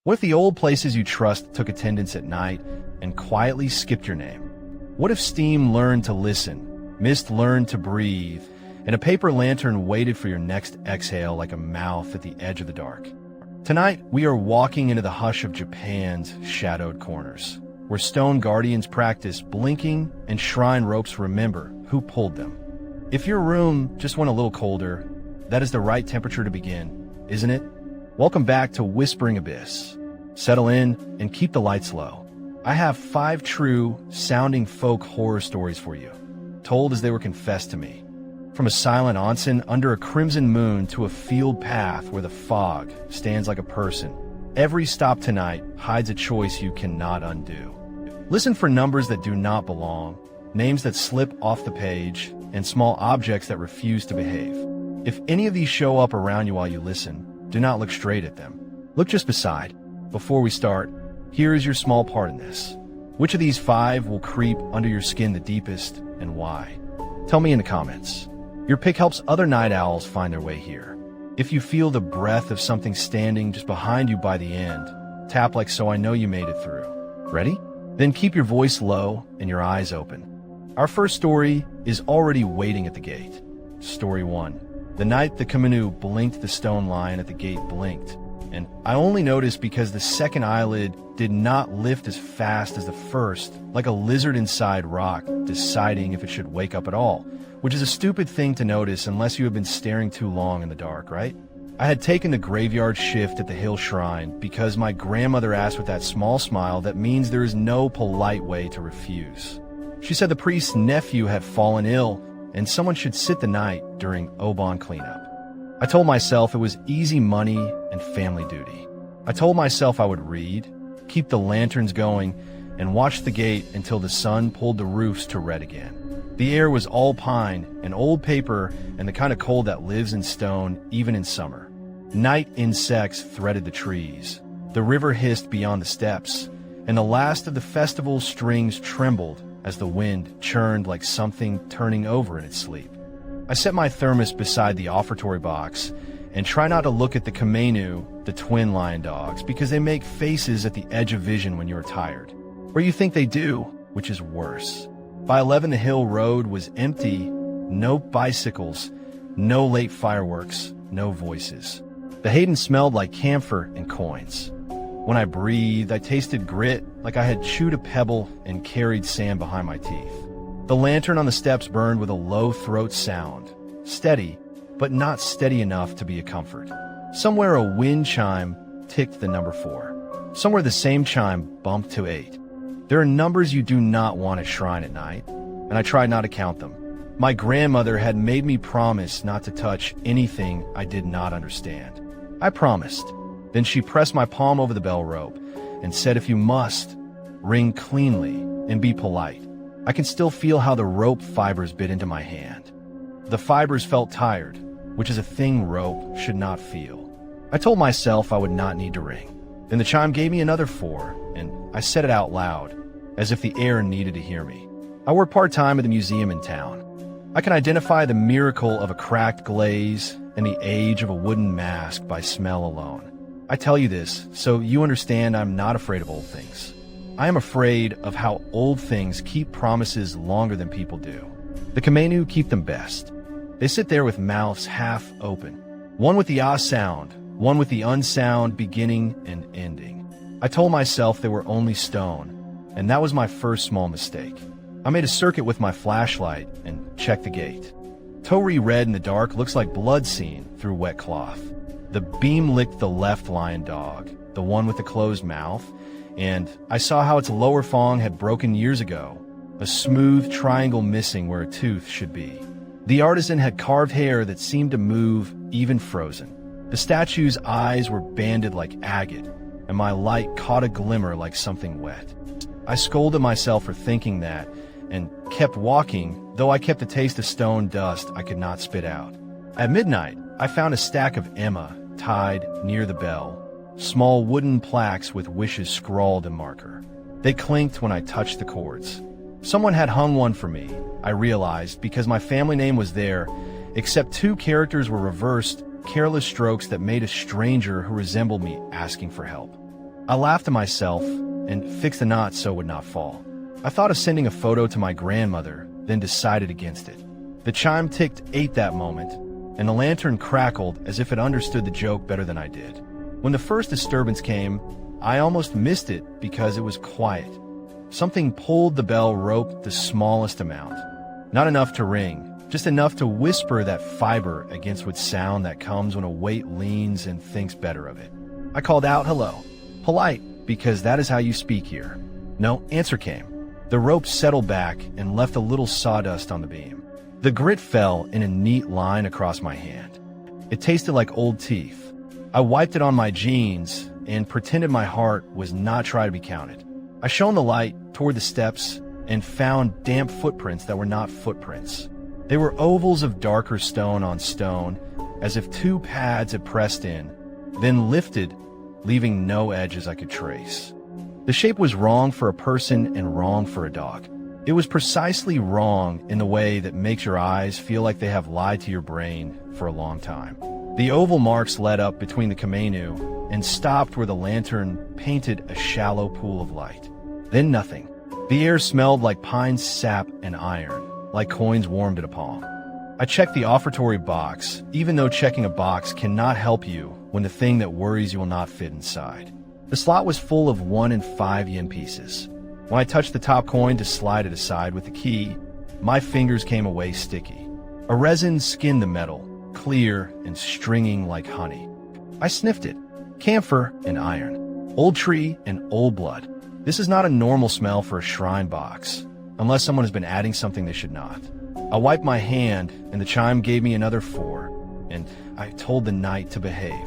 What if the old places you trust took attendance at night and quietly skipped your name? What if steam learned to listen, mist learned to breathe, and a paper lantern waited for your next exhale like a mouth at the edge of the dark? Tonight, we are walking into the hush of Japan's shadowed corners, where stone guardians practice blinking and shrine ropes remember who pulled them. If your room just went a little colder, that is the right temperature to begin, isn't it? Welcome back to Whispering Abyss. Settle in and keep the lights low. I have 5 true sounding folk horror stories for you, told as they were confessed to me. From a silent onsen under a crimson moon to a field path where the fog stands like a person, every stop tonight hides a choice you cannot undo. Listen for numbers that do not belong, names that slip off the page, and small objects that refuse to behave. If any of these show up around you while you listen, do not look straight at them. Look just beside. Before we start, here is your small part in this. Which of these 5 will creep under your skin the deepest, and why? Tell me in the comments. Your pick helps other night owls find their way here. If you feel the breath of something standing just behind you by the end, tap like so I know you made it through. Ready? Then keep your voice low and your eyes open. Our first story is already waiting at the gate. Story 1. The night the Komainu blinked, the stone lion at the gate blinked, and I only noticed because the second eyelid did not lift as fast as the first, like a lizard inside rock deciding if it should wake up at all, which is a stupid thing to notice unless you have been staring too long in the dark, right? I had taken the graveyard shift at the hill shrine because my grandmother asked with that small smile that means there is no polite way to refuse. She said the priest's nephew had fallen ill and someone should sit the night during Obon cleanup. I told myself it was easy money and family duty. I told myself I would read, keep the lanterns going, and watch the gate until the sun pulled the roofs to red again. The air was all pine and old paper and the kind of cold that lives in stone even in summer. Night insects threaded the trees. The river hissed beyond the steps, and the last of the festival strings trembled as the wind churned like something turning over in its sleep. I set my thermos beside the offertory box and try not to look at the Komainu, the twin lion dogs, because they make faces at the edge of vision when you're tired. Or you think they do, which is worse. By 11, the hill road was empty, no bicycles, no late fireworks, no voices. The Hayden smelled like camphor and coins. When I breathed, I tasted grit like I had chewed a pebble and carried sand behind my teeth. The lantern on the steps burned with a low throat sound, steady, but not steady enough to be a comfort. Somewhere a wind chime ticked the number 4. Somewhere the same chime bumped to 8. There are numbers you do not want at shrine at night, and I tried not to count them. My grandmother had made me promise not to touch anything I did not understand. I promised. Then she pressed my palm over the bell rope and said, if you must, ring cleanly and be polite. I can still feel how the rope fibers bit into my hand. The fibers felt tired, which is a thing rope should not feel. I told myself I would not need to ring. Then the chime gave me another 4, and I said it out loud, as if the air needed to hear me. I work part-time at the museum in town. I can identify the miracle of a cracked glaze and the age of a wooden mask by smell alone. I tell you this so you understand I'm not afraid of old things. I am afraid of how old things keep promises longer than people do. The Komainu keep them best. They sit there with mouths half open, one with the ah sound, one with the unsound beginning and ending. I told myself they were only stone, and that was my first small mistake. I made a circuit with my flashlight and checked the gate. Torii red in the dark looks like blood seen through wet cloth. The beam licked the left lion dog, the one with the closed mouth, and I saw how its lower fong had broken years ago, a smooth triangle missing where a tooth should be. The artisan had carved hair that seemed to move, even frozen. The statue's eyes were banded like agate, and my light caught a glimmer like something wet. I scolded myself for thinking that, and kept walking, though I kept the taste of stone dust I could not spit out. At midnight, I found a stack of Emma tied near the bell, small wooden plaques with wishes scrawled in marker. They clinked when I touched the cords. Someone had hung one for me, I realized, because my family name was there, except 2 characters were reversed, careless strokes that made a stranger who resembled me asking for help. I laughed to myself and fixed the knot so it would not fall. I thought of sending a photo to my grandmother, then decided against it. The chime ticked 8 that moment, and the lantern crackled as if it understood the joke better than I did. When the first disturbance came, I almost missed it because it was quiet. Something pulled the bell rope the smallest amount. Not enough to ring, just enough to whisper that fiber against what sound that comes when a weight leans and thinks better of it. I called out hello. Polite, because that is how you speak here. No answer came. The rope settled back and left a little sawdust on the beam. The grit fell in a neat line across my hand. It tasted like old teeth. I wiped it on my jeans and pretended my heart was not trying to be counted. I shone the light toward the steps and found damp footprints that were not footprints. They were ovals of darker stone on stone, as if 2 pads had pressed in, then lifted, leaving no edges I could trace. The shape was wrong for a person and wrong for a dog. It was precisely wrong in the way that makes your eyes feel like they have lied to your brain for a long time. The oval marks led up between the Komainu and stopped where the lantern painted a shallow pool of light. Then nothing. The air smelled like pine sap and iron, like coins warmed in a palm. I checked the offertory box, even though checking a box cannot help you when the thing that worries you will not fit inside. The slot was full of 1 and 5 yen pieces. When I touched the top coin to slide it aside with the key, my fingers came away sticky. A resin skinned the metal, clear and stringing like honey. I sniffed it. Camphor and iron. Old tree and old blood. This is not a normal smell for a shrine box, unless someone has been adding something they should not. I wiped my hand, and the chime gave me another 4, and I told the night to behave.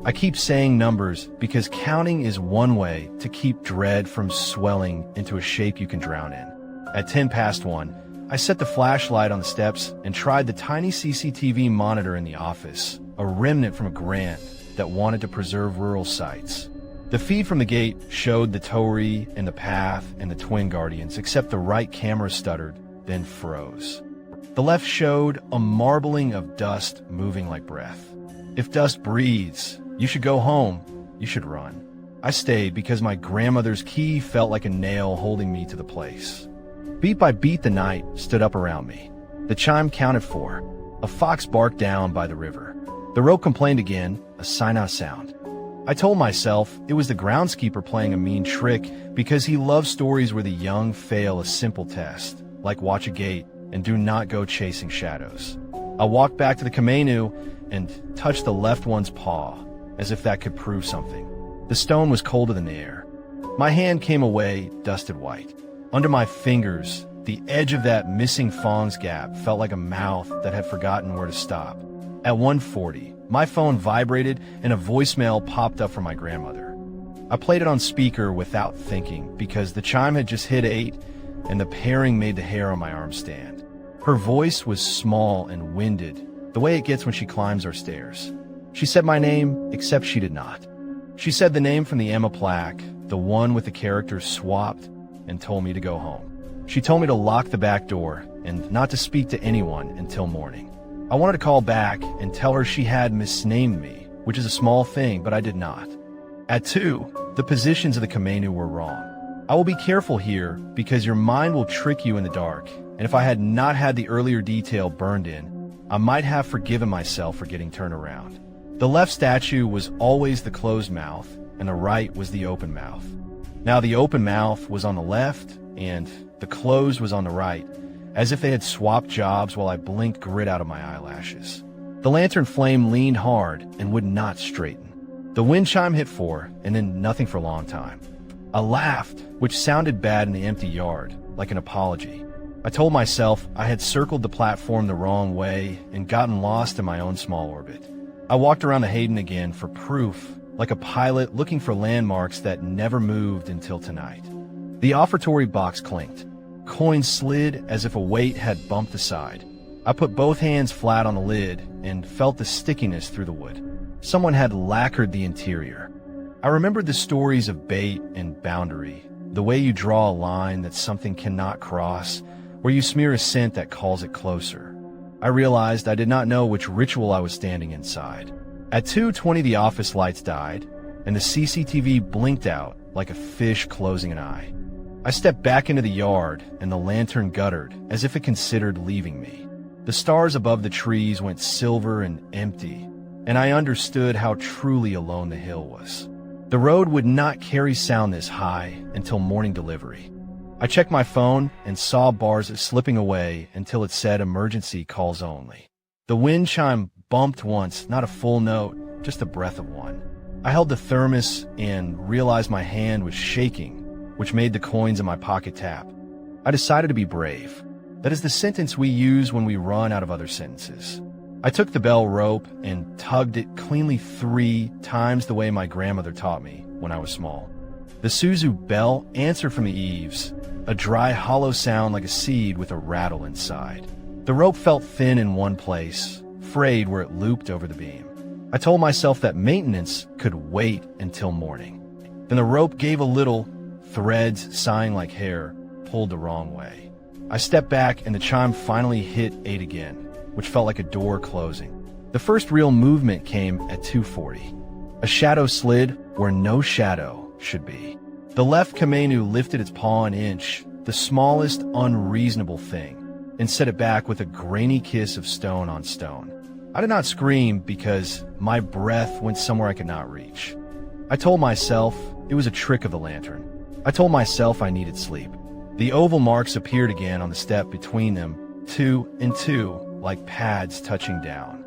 I keep saying numbers because counting is one way to keep dread from swelling into a shape you can drown in. At 1:10, I set the flashlight on the steps and tried the tiny CCTV monitor in the office, a remnant from a grant that wanted to preserve rural sites. The feed from the gate showed the torii and the path and the twin guardians, except the right camera stuttered, then froze. The left showed a marbling of dust moving like breath. If dust breathes, you should go home, you should run. I stayed because my grandmother's key felt like a nail holding me to the place. Beat by beat the night stood up around me. The chime counted 4. A fox barked down by the river. The rope complained again, a sign-out sound. I told myself it was the groundskeeper playing a mean trick because he loves stories where the young fail a simple test, like watch a gate and do not go chasing shadows. I walked back to the Komainu and touched the left one's paw, as if that could prove something. The stone was colder than the air. My hand came away, dusted white. Under my fingers, the edge of that missing Fong's gap felt like a mouth that had forgotten where to stop. At 1:40, my phone vibrated and a voicemail popped up from my grandmother. I played it on speaker without thinking because the chime had just hit 8 and the pairing made the hair on my arm stand. Her voice was small and winded, the way it gets when she climbs our stairs. She said my name, except she did not. She said the name from the Emma plaque, the one with the characters swapped, and told me to go home. She told me to lock the back door and not to speak to anyone until morning. I wanted to call back and tell her she had misnamed me, which is a small thing, but I did not. At 2, the positions of the Komainu were wrong. I will be careful here because your mind will trick you in the dark, and if I had not had the earlier detail burned in, I might have forgiven myself for getting turned around. The left statue was always the closed mouth, and the right was the open mouth. Now the open mouth was on the left, and the closed was on the right, as if they had swapped jobs while I blinked grit out of my eyelashes. The lantern flame leaned hard and would not straighten. The wind chime hit 4, and then nothing for a long time. I laughed, which sounded bad in the empty yard, like an apology. I told myself I had circled the platform the wrong way and gotten lost in my own small orbit. I walked around the Hayden again for proof, like a pilot looking for landmarks that never moved until tonight. The offertory box clinked. Coins slid as if a weight had bumped the side. I put both hands flat on the lid and felt the stickiness through the wood. Someone had lacquered the interior. I remembered the stories of bait and boundary, the way you draw a line that something cannot cross, where you smear a scent that calls it closer. I realized I did not know which ritual I was standing inside. At 2:20, the office lights died, and the CCTV blinked out like a fish closing an eye. I stepped back into the yard, and the lantern guttered as if it considered leaving me. The stars above the trees went silver and empty, and I understood how truly alone the hill was. The road would not carry sound this high until morning delivery. I checked my phone and saw bars slipping away until it said emergency calls only. The wind chime bumped once, not a full note, just a breath of one. I held the thermos and realized my hand was shaking, which made the coins in my pocket tap. I decided to be brave. That is the sentence we use when we run out of other sentences. I took the bell rope and tugged it cleanly 3 times the way my grandmother taught me when I was small. The Suzu bell answered from the eaves, a dry, hollow sound like a seed with a rattle inside. The rope felt thin in one place, frayed where it looped over the beam. I told myself that maintenance could wait until morning. Then the rope gave a little, threads sighing like hair, pulled the wrong way. I stepped back and the chime finally hit 8 again, which felt like a door closing. The first real movement came at 2:40. A shadow slid where no shadow should be. The left Komainu lifted its paw an inch, the smallest unreasonable thing, and set it back with a grainy kiss of stone on stone. I did not scream because my breath went somewhere I could not reach. I told myself it was a trick of the lantern. I told myself I needed sleep. The oval marks appeared again on the step between them, 2 and 2, like pads touching down.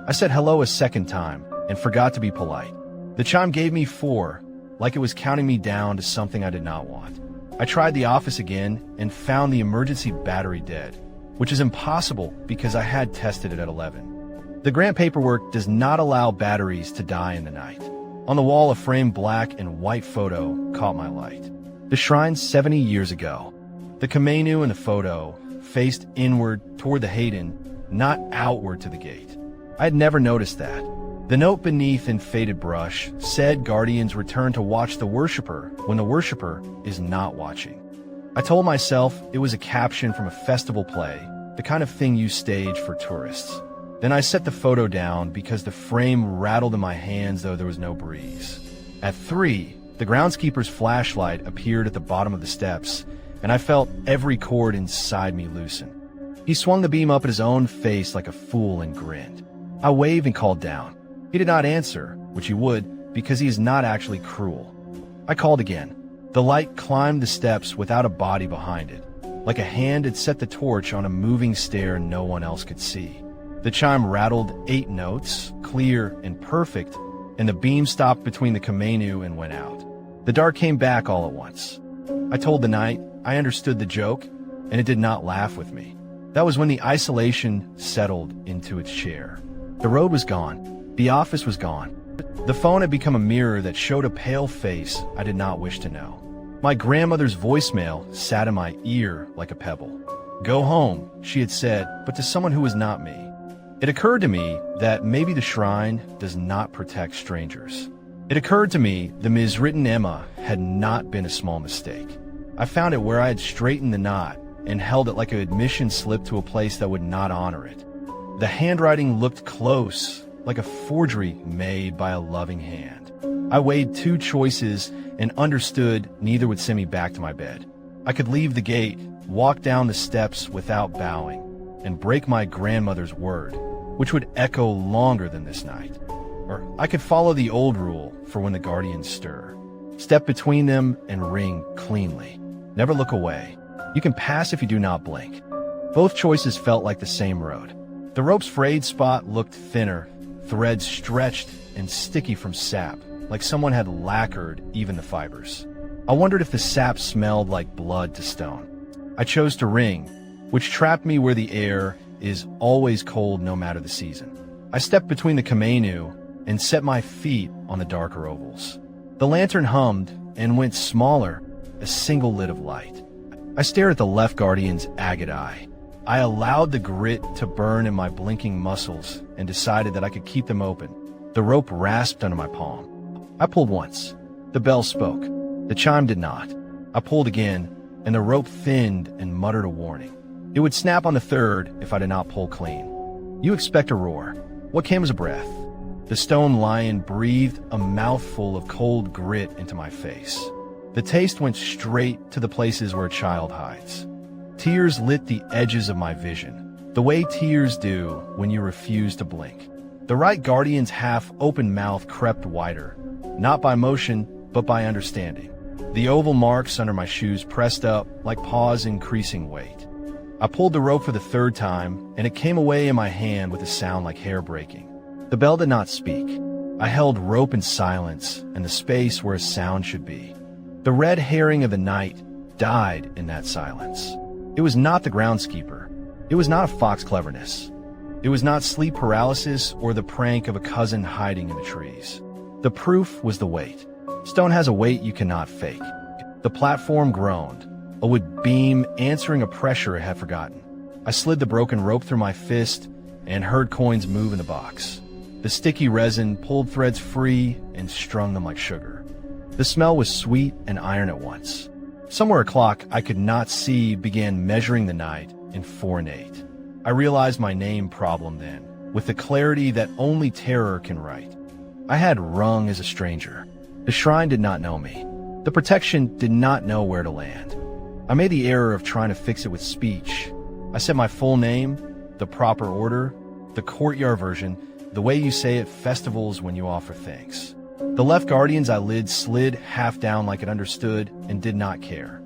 I said hello a second time and forgot to be polite. The chime gave me 4, like it was counting me down to something I did not want. I tried the office again and found the emergency battery dead, which is impossible because I had tested it at 11. The grant paperwork does not allow batteries to die in the night. On the wall, a framed black and white photo caught my light. The shrine 70 years ago. The Komainu in the photo faced inward toward the Hayden, not outward to the gate. I had never noticed that. The note beneath in faded brush said guardians return to watch the worshiper when the worshiper is not watching. I told myself it was a caption from a festival play, the kind of thing you stage for tourists. Then I set the photo down because the frame rattled in my hands though there was no breeze. At 3, the groundskeeper's flashlight appeared at the bottom of the steps, and I felt every cord inside me loosen. He swung the beam up at his own face like a fool and grinned. I waved and called down. He did not answer, which he would, because he is not actually cruel. I called again. The light climbed the steps without a body behind it, like a hand had set the torch on a moving stair no one else could see. The chime rattled 8 notes, clear and perfect, and the beam stopped between the Komainu and went out. The dark came back all at once. I told the night I understood the joke, and it did not laugh with me. That was when the isolation settled into its chair. The road was gone. The office was gone. The phone had become a mirror that showed a pale face I did not wish to know. My grandmother's voicemail sat in my ear like a pebble. Go home, she had said, but to someone who was not me. It occurred to me that maybe the shrine does not protect strangers. It occurred to me the miswritten Emma had not been a small mistake. I found it where I had straightened the knot and held it like an admission slip to a place that would not honor it. The handwriting looked close, like a forgery made by a loving hand. I weighed 2 choices and understood neither would send me back to my bed. I could leave the gate, walk down the steps without bowing, and break my grandmother's word, which would echo longer than this night. Or I could follow the old rule for when the guardians stir. Step between them and ring cleanly. Never look away. You can pass if you do not blink. Both choices felt like the same road. The rope's frayed spot looked thinner, threads stretched and sticky from sap, like someone had lacquered even the fibers. I wondered if the sap smelled like blood to stone. I chose to ring, which trapped me where the air is always cold no matter the season. I stepped between the Komainu and set my feet on the darker ovals. The lantern hummed and went smaller, a single lit of light. I stared at the left guardian's agate eye. I allowed the grit to burn in my blinking muscles and decided that I could keep them open. The rope rasped under my palm. I pulled once. The bell spoke. The chime did not. I pulled again, and the rope thinned and muttered a warning. It would snap on the 3rd if I did not pull clean. You expect a roar. What came was a breath. The stone lion breathed a mouthful of cold grit into my face. The taste went straight to the places where a child hides. Tears lit the edges of my vision, the way tears do when you refuse to blink. The right guardian's half-open mouth crept wider, not by motion, but by understanding. The oval marks under my shoes pressed up like paws increasing weight. I pulled the rope for the third time, and it came away in my hand with a sound like hair breaking. The bell did not speak. I held rope in silence and the space where a sound should be. The red herring of the night died in that silence. It was not the groundskeeper. It was not a fox cleverness. It was not sleep paralysis or the prank of a cousin hiding in the trees. The proof was the weight. Stone has a weight you cannot fake. The platform groaned, a wood beam answering a pressure it had forgotten. I slid the broken rope through my fist and heard coins move in the box. The sticky resin pulled threads free and strung them like sugar. The smell was sweet and iron at once. Somewhere a clock I could not see began measuring the night in 4 and 8. I realized my name problem then, with the clarity that only terror can write. I had rung as a stranger. The shrine did not know me. The protection did not know where to land. I made the error of trying to fix it with speech. I said my full name, the proper order, the courtyard version, the way you say at festivals when you offer thanks. The left guardian's eyelids slid half down like it understood and did not care.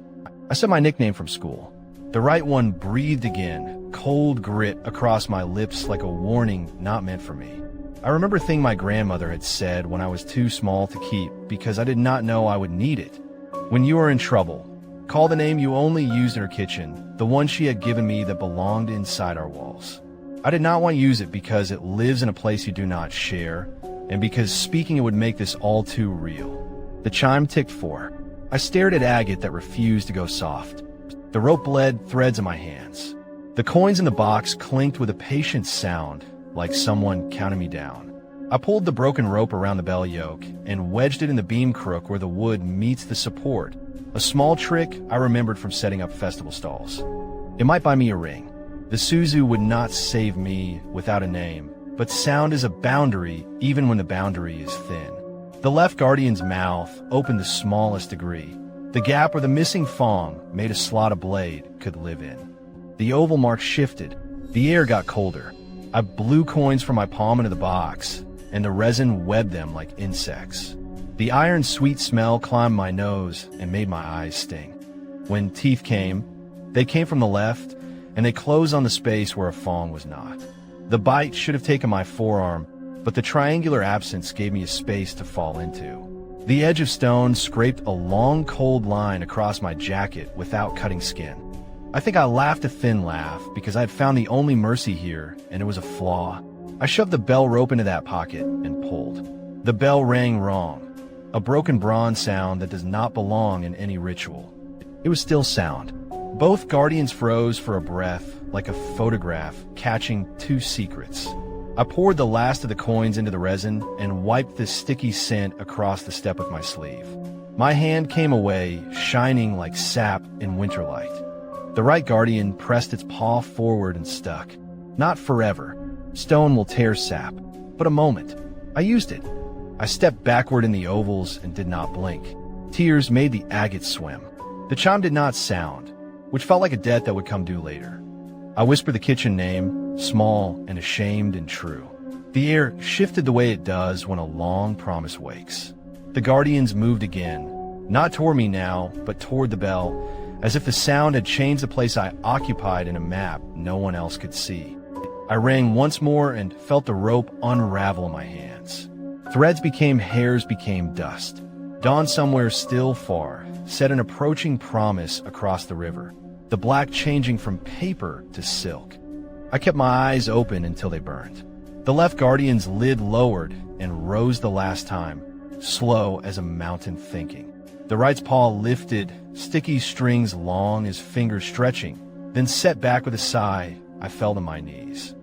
I said my nickname from school. The right one breathed again, cold grit across my lips like a warning not meant for me. I remember a thing my grandmother had said when I was too small to keep because I did not know I would need it. When you are in trouble, call the name you only used in her kitchen, the one she had given me that belonged inside our walls. I did not want to use it because it lives in a place you do not share, and because speaking it would make this all too real. The chime ticked 4. I stared at agate that refused to go soft. The rope bled threads in my hands. The coins in the box clinked with a patient sound, like someone counting me down. I pulled the broken rope around the bell yoke and wedged it in the beam crook where the wood meets the support, a small trick I remembered from setting up festival stalls. It might buy me a ring. The Suzu would not save me without a name, but sound is a boundary even when the boundary is thin. The left guardian's mouth opened the smallest degree. The gap where the missing fong made a slot a blade could live in. The oval mark shifted. The air got colder. I blew coins from my palm into the box, and the resin webbed them like insects. The iron sweet smell climbed my nose and made my eyes sting. When teeth came, they came from the left, and they closed on the space where a fong was not. The bite should have taken my forearm, but the triangular absence gave me a space to fall into. The edge of stone scraped a long cold line across my jacket without cutting skin. I think I laughed a thin laugh because I had found the only mercy here, and it was a flaw. I shoved the bell rope into that pocket and pulled. The bell rang wrong, a broken bronze sound that does not belong in any ritual. It was still sound. Both guardians froze for a breath, like a photograph catching two secrets. I poured the last of the coins into the resin and wiped the sticky scent across the step with my sleeve. My hand came away, shining like sap in winter light. The right guardian pressed its paw forward and stuck. Not forever. Stone will tear sap, but a moment. I used it. I stepped backward in the ovals and did not blink. Tears made the agate swim. The chime did not sound, which felt like a debt that would come due later. I whispered the kitchen name, small and ashamed and true. The air shifted the way it does when a long promise wakes. The guardians moved again, not toward me now, but toward the bell, as if the sound had changed the place I occupied in a map no one else could see. I rang once more and felt the rope unravel in my hands. Threads became hairs became dust. Dawn somewhere still far set an approaching promise across the river, the black changing from paper to silk. I kept my eyes open until they burned. The left guardian's lid lowered and rose the last time, slow as a mountain thinking. The right's paw lifted, sticky strings long as fingers stretching, then set back with a sigh. I fell to my knees.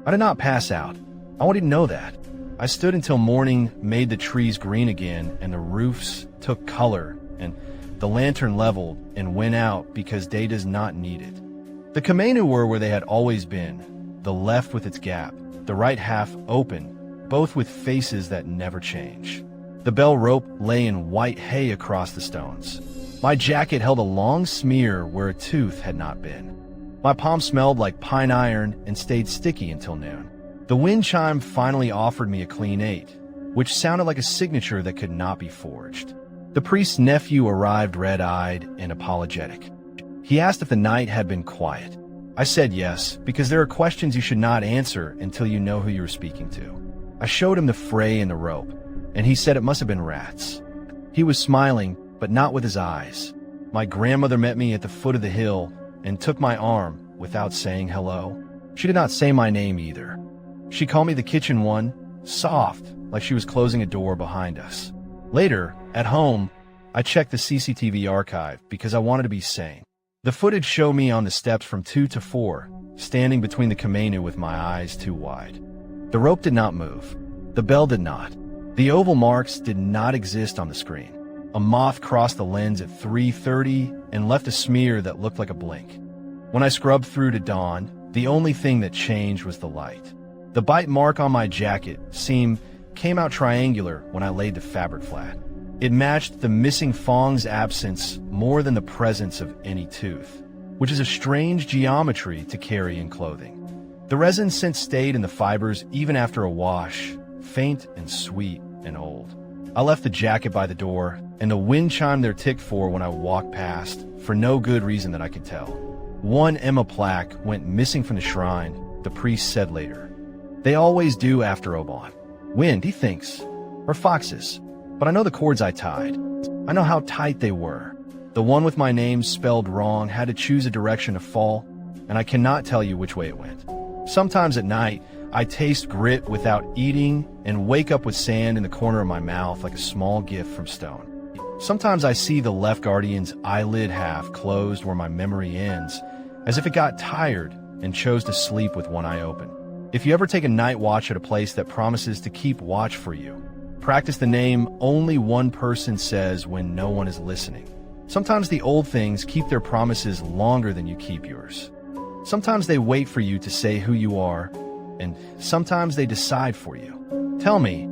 I did not pass out. I wanted to know that. I stood until morning made the trees green again and the roofs took color and the lantern leveled and went out because day does not need it. The Komainu were where they had always been, the left with its gap, the right half open, both with faces that never change. The bell rope lay in white hay across the stones. My jacket held a long smear where a tooth had not been. My palm smelled like pine iron and stayed sticky until noon. The wind chime finally offered me a clean 8, which sounded like a signature that could not be forged. The priest's nephew arrived red-eyed and apologetic. He asked if the night had been quiet. I said yes, because there are questions you should not answer until you know who you are speaking to. I showed him the fray in the rope, and he said it must have been rats. He was smiling, but not with his eyes. My grandmother met me at the foot of the hill and took my arm without saying hello. She did not say my name either. She called me the kitchen one, soft, like she was closing a door behind us. Later, at home, I checked the CCTV archive because I wanted to be sane. The footage showed me on the steps from 2 to 4, standing between the Komainu with my eyes too wide. The rope did not move. The bell did not. The oval marks did not exist on the screen. A moth crossed the lens at 3:30 and left a smear that looked like a blink. When I scrubbed through to dawn, the only thing that changed was the light. The bite mark on my jacket came out triangular when I laid the fabric flat. It matched the missing fong's absence more than the presence of any tooth, which is a strange geometry to carry in clothing. The resin scent stayed in the fibers even after a wash, faint and sweet and old. I left the jacket by the door, and the wind chimed their tick for when I walked past, for no good reason that I could tell. One Emma plaque went missing from the shrine, the priest said later. They always do after Oban. Wind, he thinks, or foxes. But I know the cords I tied. I know how tight they were. The one with my name spelled wrong had to choose a direction to fall, and I cannot tell you which way it went. Sometimes at night, I taste grit without eating and wake up with sand in the corner of my mouth like a small gift from stone. Sometimes I see the left guardian's eyelid half closed where my memory ends, as if it got tired and chose to sleep with one eye open. If you ever take a night watch at a place that promises to keep watch for you, practice the name only one person says when no one is listening. Sometimes the old things keep their promises longer than you keep yours. Sometimes they wait for you to say who you are, and sometimes they decide for you. Tell me,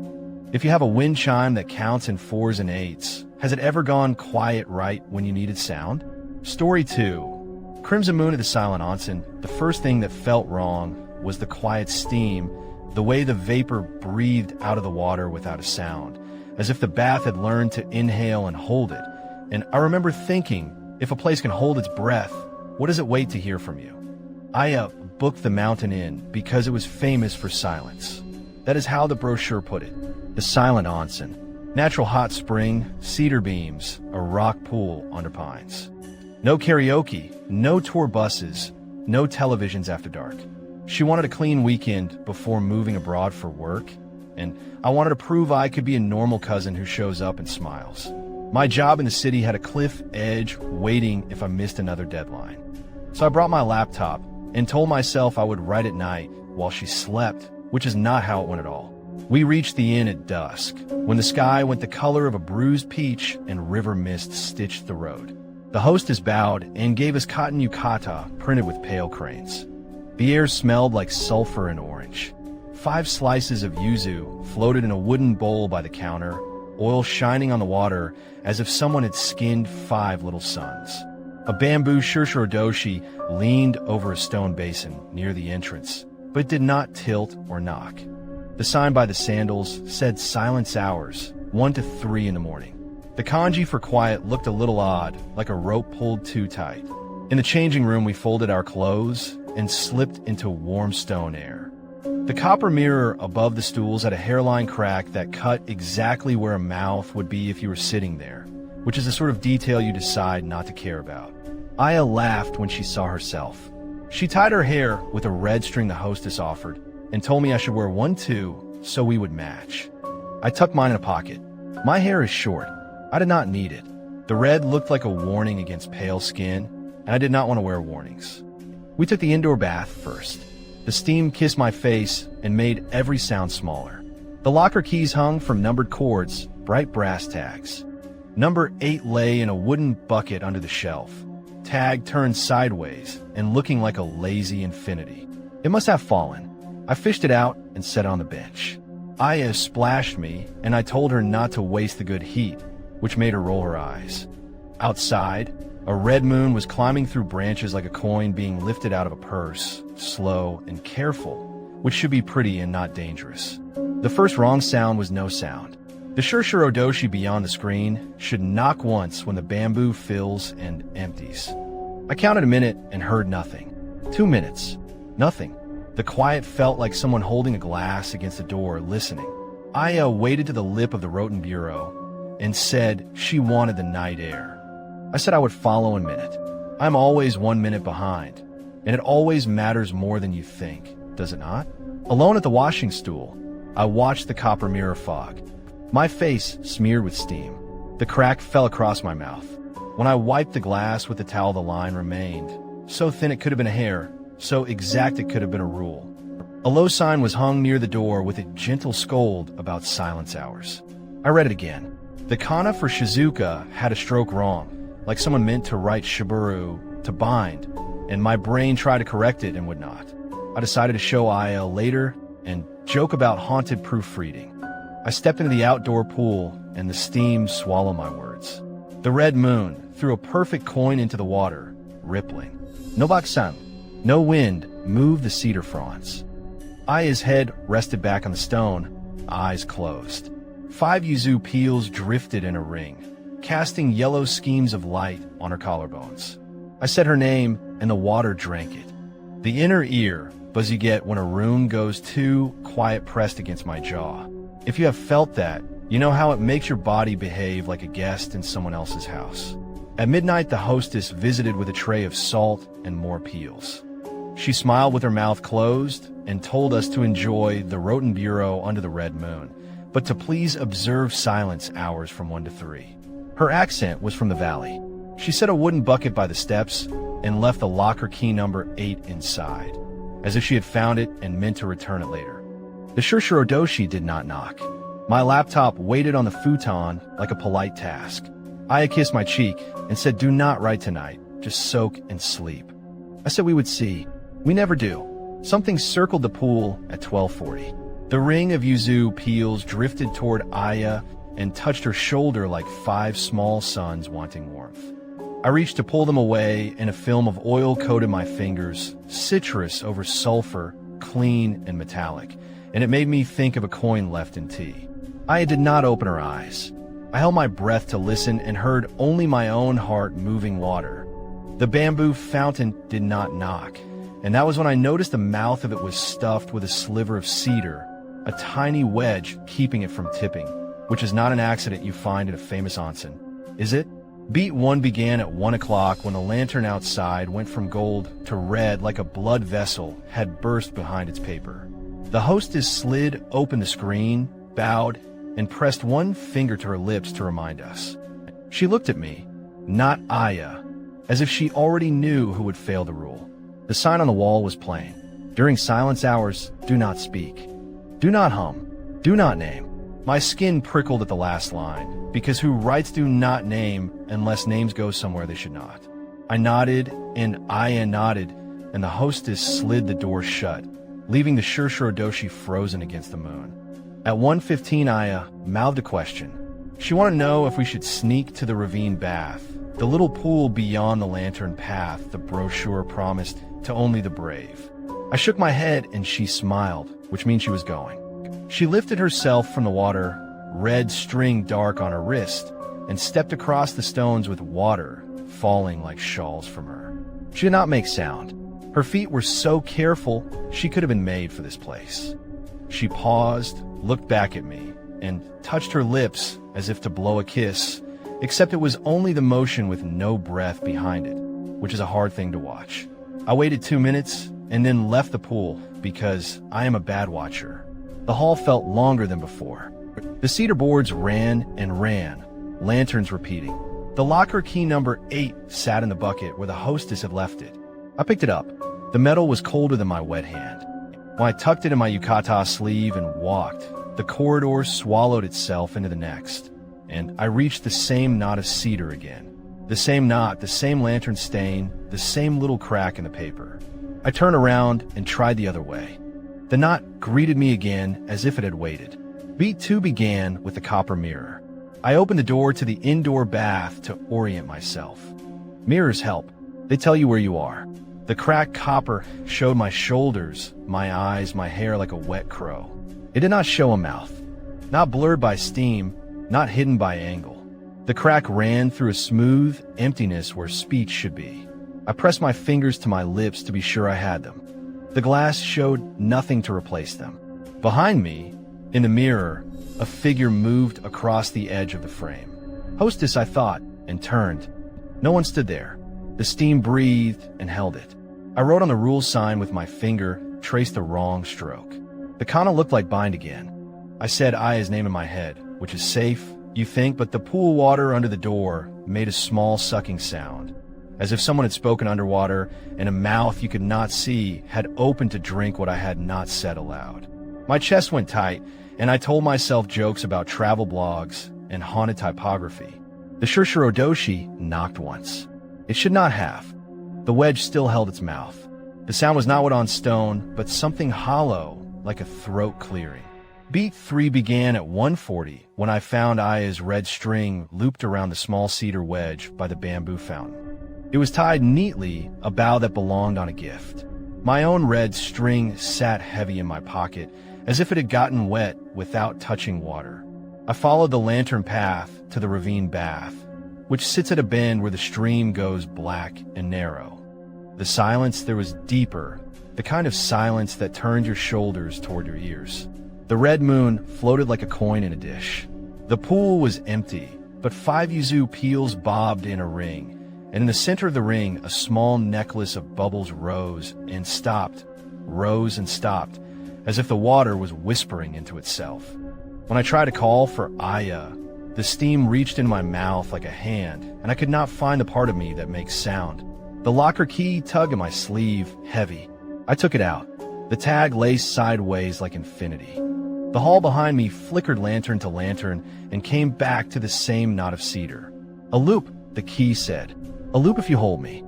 if you have a wind chime that counts in 4s and 8s, has it ever gone quiet right when you needed sound? Story 2. Crimson Moon of the Silent Onsen, the first thing that felt wrong was the quiet steam, the way the vapor breathed out of the water without a sound, as if the bath had learned to inhale and hold it. And I remember thinking, if a place can hold its breath, what does it wait to hear from you? I booked the Mountain Inn because it was famous for silence. That is how the brochure put it. The Silent Onsen. Natural hot spring, cedar beams, a rock pool under pines. No karaoke, no tour buses, no televisions after dark. She wanted a clean weekend before moving abroad for work, and I wanted to prove I could be a normal cousin who shows up and smiles. My job in the city had a cliff edge waiting if I missed another deadline. So I brought my laptop and told myself I would write at night while she slept, which is not how it went at all. We reached the inn at dusk, when the sky went the color of a bruised peach and river mist stitched the road. The hostess bowed and gave us cotton yukata printed with pale cranes. The air smelled like sulfur and orange. 5 slices of yuzu floated in a wooden bowl by the counter, oil shining on the water as if someone had skinned 5 little suns. A bamboo shirshorodoshi leaned over a stone basin near the entrance, but it did not tilt or knock. The sign by the sandals said silence hours, 1 to 3 in the morning. The kanji for quiet looked a little odd, like a rope pulled too tight. In the changing room, we folded our clothes and slipped into warm stone air. The copper mirror above the stools had a hairline crack that cut exactly where a mouth would be if you were sitting there, which is the sort of detail you decide not to care about. Aya laughed when she saw herself. She tied her hair with a red string the hostess offered and told me I should wear one too, so we would match. I tucked mine in a pocket. My hair is short. I did not need it. The red looked like a warning against pale skin, and I did not want to wear warnings. We took the indoor bath first. The steam kissed my face and made every sound smaller. The locker keys hung from numbered cords, bright brass tags. Number 8 lay in a wooden bucket under the shelf, tag turned sideways and looking like a lazy infinity. It must have fallen. I fished it out and set it on the bench. Aya splashed me, and I told her not to waste the good heat, which made her roll her eyes. Outside, a red moon was climbing through branches like a coin being lifted out of a purse, slow and careful, which should be pretty and not dangerous. The first wrong sound was no sound. The Shurshur Odoshi beyond the screen should knock once when the bamboo fills and empties. I counted a minute and heard nothing. 2 minutes. Nothing. The quiet felt like someone holding a glass against the door, listening. Aya waded to the lip of the Roten Bureau and said she wanted the night air. I said I would follow in a minute. I'm always 1 minute behind, and it always matters more than you think, does it not? Alone at the washing stool, I watched the copper mirror fog. My face smeared with steam. The crack fell across my mouth. When I wiped the glass with the towel, the line remained. So thin it could have been a hair, so exact it could have been a rule. A low sign was hung near the door with a gentle scold about silence hours. I read it again. The kana for Shizuka had a stroke wrong, like someone meant to write shiburu to bind, and my brain tried to correct it and would not. I decided to show Aya later and joke about haunted proofreading. I stepped into the outdoor pool, and the steam swallowed my words. The red moon threw a perfect coin into the water, rippling. No baksan, no wind moved the cedar fronds. Aya's head rested back on the stone, eyes closed. 5 yuzu peels drifted in a ring, casting yellow schemes of light on her collarbones. I said her name, and the water drank it. The inner ear buzz you get when a rune goes too quiet pressed against my jaw. If you have felt that, you know how it makes your body behave like a guest in someone else's house. At midnight, the hostess visited with a tray of salt and more peels. She smiled with her mouth closed and told us to enjoy the Roten Bureau under the red moon, but to please observe silence hours from 1 to 3. Her accent was from the valley. She set a wooden bucket by the steps and left the locker key number 8 inside, as if she had found it and meant to return it later. The Shurshur Odoshi did not knock. My laptop waited on the futon like a polite task. Aya kissed my cheek and said, "Do not write tonight, just soak and sleep." I said we would see. We never do. Something circled the pool at 12:40. The ring of yuzu peels drifted toward Aya and touched her shoulder like 5 small suns wanting warmth. I reached to pull them away, and a film of oil coated my fingers, citrus over sulfur, clean and metallic, and it made me think of a coin left in tea. Aya did not open her eyes. I held my breath to listen and heard only my own heart moving water. The bamboo fountain did not knock, and that was when I noticed the mouth of it was stuffed with a sliver of cedar, a tiny wedge keeping it from tipping, which is not an accident you find in a famous onsen, is it? Beat 1 began at 1 o'clock when the lantern outside went from gold to red like a blood vessel had burst behind its paper. The hostess slid open the screen, bowed, and pressed 1 finger to her lips to remind us. She looked at me, not Aya, as if she already knew who would fail the rule. The sign on the wall was plain. During silence hours, do not speak. Do not hum. Do not name. My skin prickled at the last line, because who writes do not name unless names go somewhere they should not? I nodded, and Aya nodded, and the hostess slid the door shut, leaving the Shurshur Odoshi frozen against the moon. At 1:15, Aya mouthed a question. She wanted to know if we should sneak to the ravine bath, the little pool beyond the lantern path the brochure promised to only the brave. I shook my head, and she smiled, which means she was going. She lifted herself from the water, red string dark on her wrist, and stepped across the stones with water falling like shawls from her. She did not make sound. Her feet were so careful she could have been made for this place. She paused, looked back at me, and touched her lips as if to blow a kiss, except it was only the motion with no breath behind it, which is a hard thing to watch. I waited 2 minutes and then left the pool because I am a bad watcher. The hall felt longer than before. The cedar boards ran and ran, lanterns repeating. The locker key number 8 sat in the bucket where the hostess had left it. I picked it up. The metal was colder than my wet hand. When I tucked it in my yukata sleeve and walked, the corridor swallowed itself into the next, and I reached the same knot of cedar again. The same knot, the same lantern stain, the same little crack in the paper. I turned around and tried the other way. The knot greeted me again as if it had waited. Beat 2 began with the copper mirror. I opened the door to the indoor bath to orient myself. Mirrors help. They tell you where you are. The cracked copper showed my shoulders, my eyes, my hair like a wet crow. It did not show a mouth. Not blurred by steam, not hidden by angle. The crack ran through a smooth emptiness where speech should be. I pressed my fingers to my lips to be sure I had them. The glass showed nothing to replace them. Behind me, in the mirror, a figure moved across the edge of the frame. Hostess, I thought, and turned. No one stood there. The steam breathed and held it. I wrote on the rule sign with my finger, traced the wrong stroke. The kana looked like bind again. I said Aya's name in my head, which is safe, you think, but the pool water under the door made a small sucking sound, as if someone had spoken underwater and a mouth you could not see had opened to drink what I had not said aloud. My chest went tight, and I told myself jokes about travel blogs and haunted typography. The Shushurodoshi knocked once. It should not have. The wedge still held its mouth. The sound was not wood on stone, but something hollow, like a throat clearing. Beat 3 began at 1:40 when I found Aya's red string looped around the small cedar wedge by the bamboo fountain. It was tied neatly, a bough that belonged on a gift. My own red string sat heavy in my pocket, as if it had gotten wet without touching water. I followed the lantern path to the ravine bath, which sits at a bend where the stream goes black and narrow. The silence there was deeper, the kind of silence that turned your shoulders toward your ears. The red moon floated like a coin in a dish. The pool was empty, but 5 yuzu peels bobbed in a ring, and in the center of the ring a small necklace of bubbles rose and stopped, as if the water was whispering into itself. When I tried to call for Aya, the steam reached into my mouth like a hand, and I could not find the part of me that makes sound. The locker key tugged at my sleeve, heavy. I took it out. The tag lay sideways like infinity. The hall behind me flickered lantern to lantern and came back to the same knot of cedar. A loop, the key said. A loop if you hold me.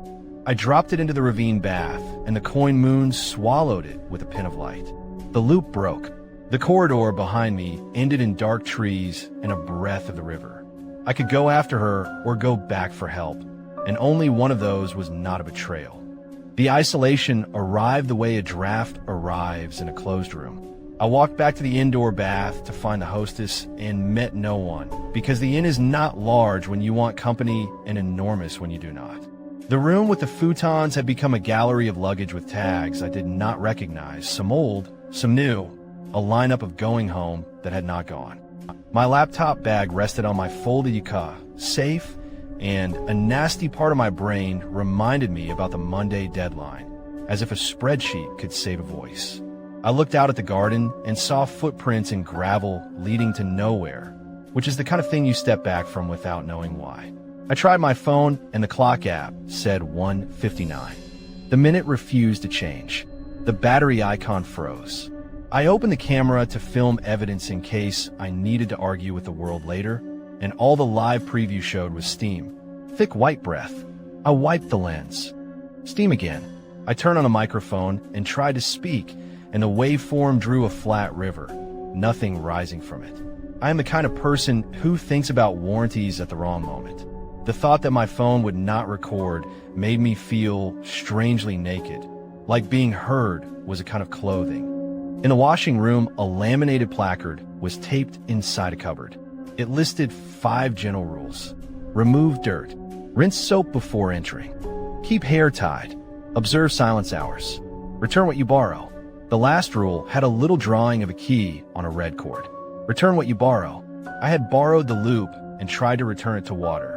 I dropped it into the ravine bath, and the coin moon swallowed it with a pin of light. The loop broke. The corridor behind me ended in dark trees and a breath of the river. I could go after her or go back for help, and only one of those was not a betrayal. The isolation arrived the way a draft arrives in a closed room. I walked back to the indoor bath to find the hostess and met no one, because the inn is not large when you want company and enormous when you do not. The room with the futons had become a gallery of luggage with tags I did not recognize, some old, some new, a lineup of going home that had not gone. My laptop bag rested on my folded yuka, safe, and a nasty part of my brain reminded me about the Monday deadline, as if a spreadsheet could save a voice. I looked out at the garden and saw footprints in gravel leading to nowhere, which is the kind of thing you step back from without knowing why. I tried my phone and the clock app said 1:59. The minute refused to change. The battery icon froze. I opened the camera to film evidence in case I needed to argue with the world later, and all the live preview showed was steam. Thick white breath. I wiped the lens. Steam again. I turned on a microphone and tried to speak, and the waveform drew a flat river, nothing rising from it. I am the kind of person who thinks about warranties at the wrong moment. The thought that my phone would not record made me feel strangely naked, like being heard was a kind of clothing. In the washing room, a laminated placard was taped inside a cupboard. It listed 5 general rules. Remove dirt. Rinse soap before entering. Keep hair tied. Observe silence hours. Return what you borrow. The last rule had a little drawing of a key on a red cord. Return what you borrow. I had borrowed the loop and tried to return it to water.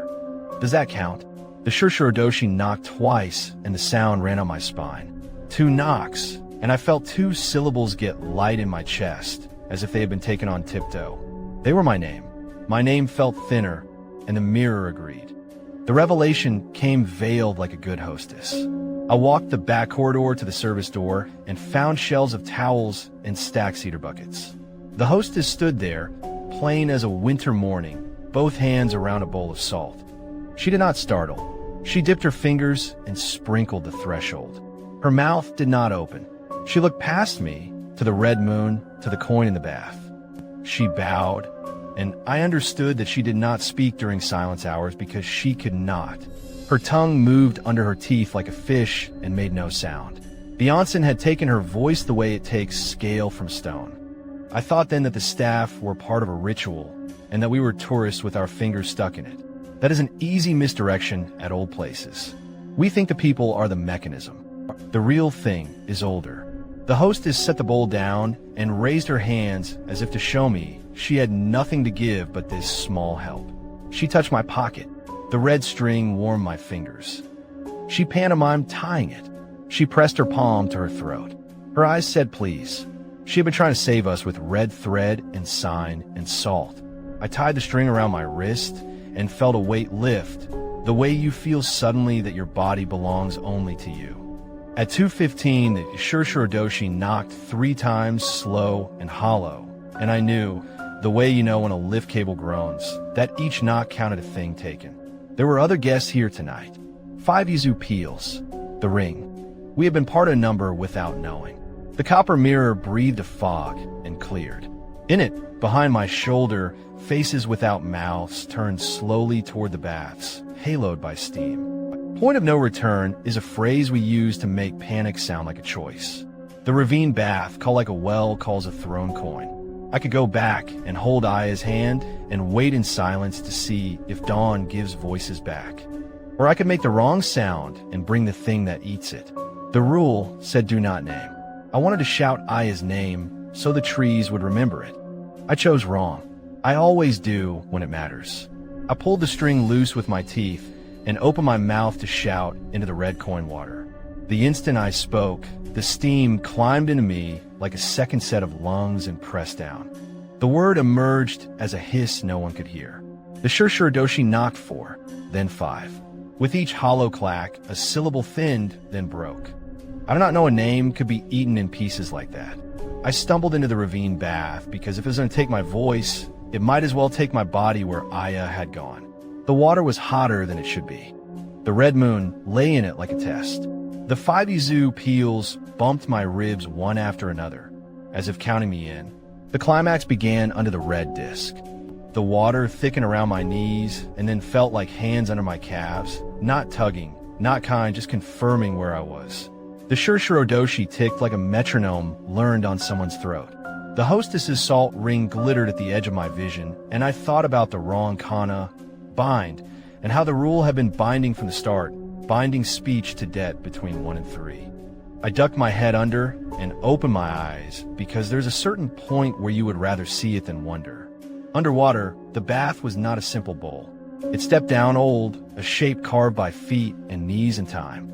Does that count? The Shushurodoshi knocked twice and the sound ran on my spine. 2 knocks, and I felt 2 syllables get light in my chest, as if they had been taken on tiptoe. They were my name. My name felt thinner, and the mirror agreed. The revelation came veiled like a good hostess. I walked the back corridor to the service door and found shelves of towels and stacked cedar buckets. The hostess stood there, plain as a winter morning, both hands around a bowl of salt. She did not startle. She dipped her fingers and sprinkled the threshold. Her mouth did not open. She looked past me, to the red moon, to the coin in the bath. She bowed, and I understood that she did not speak during silence hours because she could not. Her tongue moved under her teeth like a fish and made no sound. The onsen had taken her voice the way it takes scale from stone. I thought then that the staff were part of a ritual and that we were tourists with our fingers stuck in it. That is an easy misdirection at old places. We think the people are the mechanism. The real thing is older. The hostess set the bowl down and raised her hands as if to show me she had nothing to give but this small help. She touched my pocket. The red string warmed my fingers. She pantomimed tying it. She pressed her palm to her throat. Her eyes said please. She had been trying to save us with red thread and sign and salt. I tied the string around my wrist and felt a weight lift, the way you feel suddenly that your body belongs only to you. At 2:15, the Shurshurdoshi knocked 3 times, slow and hollow, and I knew, the way you know when a lift cable groans, that each knock counted a thing taken. There were other guests here tonight. 5 Yuzu peels. The ring. We had been part of a number without knowing. The copper mirror breathed a fog and cleared. In it, behind my shoulder, faces without mouths turned slowly toward the baths, haloed by steam. Point of no return is a phrase we use to make panic sound like a choice. The ravine bath, called like a well, calls a thrown coin. I could go back and hold Aya's hand and wait in silence to see if dawn gives voices back. Or I could make the wrong sound and bring the thing that eats it. The rule said do not name. I wanted to shout Aya's name so the trees would remember it. I chose wrong. I always do when it matters. I pulled the string loose with my teeth and opened my mouth to shout into the red coin water. The instant I spoke, the steam climbed into me like a second set of lungs and pressed down. The word emerged as a hiss no one could hear. The Shurshurdoshi knocked 4, then 5. With each hollow clack, a syllable thinned, then broke. I do not know a name could be eaten in pieces like that. I stumbled into the ravine bath because if it was going to take my voice, it might as well take my body where Aya had gone. The water was hotter than it should be. The red moon lay in it like a test. The 5 Yuzu peels bumped my ribs one after another, as if counting me in. The climax began under the red disc. The water thickened around my knees and then felt like hands under my calves, not tugging, not kind, just confirming where I was. The Shurshurdoshi ticked like a metronome learned on someone's throat. The hostess's salt ring glittered at the edge of my vision, and I thought about the wrong kana, bind, and how the rule had been binding from the start, binding speech to debt between 1 and 3. I ducked my head under and opened my eyes because there's a certain point where you would rather see it than wonder. Underwater, the bath was not a simple bowl. It stepped down old, a shape carved by feet and knees and time.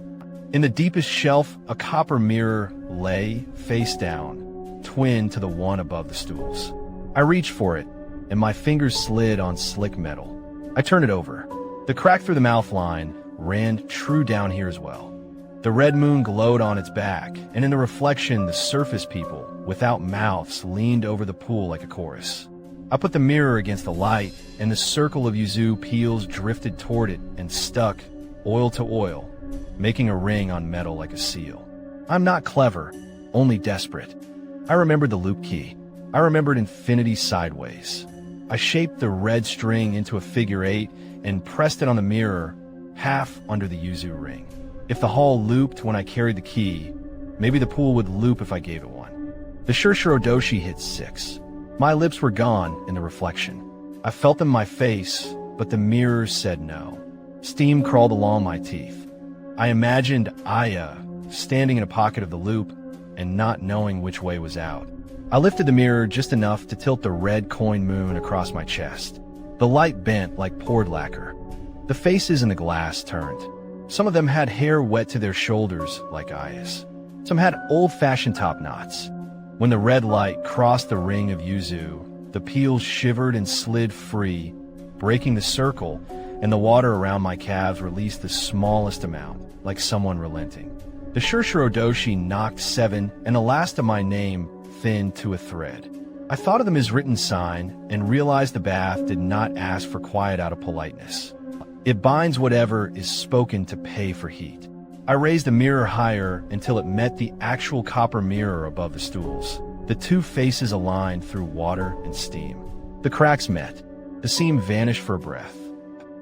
In the deepest shelf, a copper mirror lay, face down, twin to the one above the stools. I reached for it, and my fingers slid on slick metal. I turned it over. The crack through the mouth line ran true down here as well. The red moon glowed on its back, and in the reflection, the surface people, without mouths, leaned over the pool like a chorus. I put the mirror against the light, and the circle of Yuzu peels drifted toward it and stuck, oil to oil, making a ring on metal like a seal. I'm not clever, only desperate. I remembered the loop key. I remembered infinity sideways. I shaped the red string into a figure 8 and pressed it on the mirror, half under the Yuzu ring. If the hall looped when I carried the key, maybe the pool would loop if I gave it one. The Shurshurdoshi hit 6. My lips were gone in the reflection. I felt them in my face, but the mirror said no. Steam crawled along my teeth. I imagined Aya standing in a pocket of the loop and not knowing which way was out. I lifted the mirror just enough to tilt the red coin moon across my chest. The light bent like poured lacquer. The faces in the glass turned. Some of them had hair wet to their shoulders like Aya's. Some had old-fashioned top knots. When the red light crossed the ring of Yuzu, the peels shivered and slid free, breaking the circle, and the water around my calves released the smallest amount, like someone relenting. The Shurshurdoshi knocked 7, and the last of my name thinned to a thread. I thought of them as written sign and realized the bath did not ask for quiet out of politeness. It binds whatever is spoken to pay for heat. I raised the mirror higher until it met the actual copper mirror above the stools. The two faces aligned through water and steam. The cracks met. The seam vanished for a breath.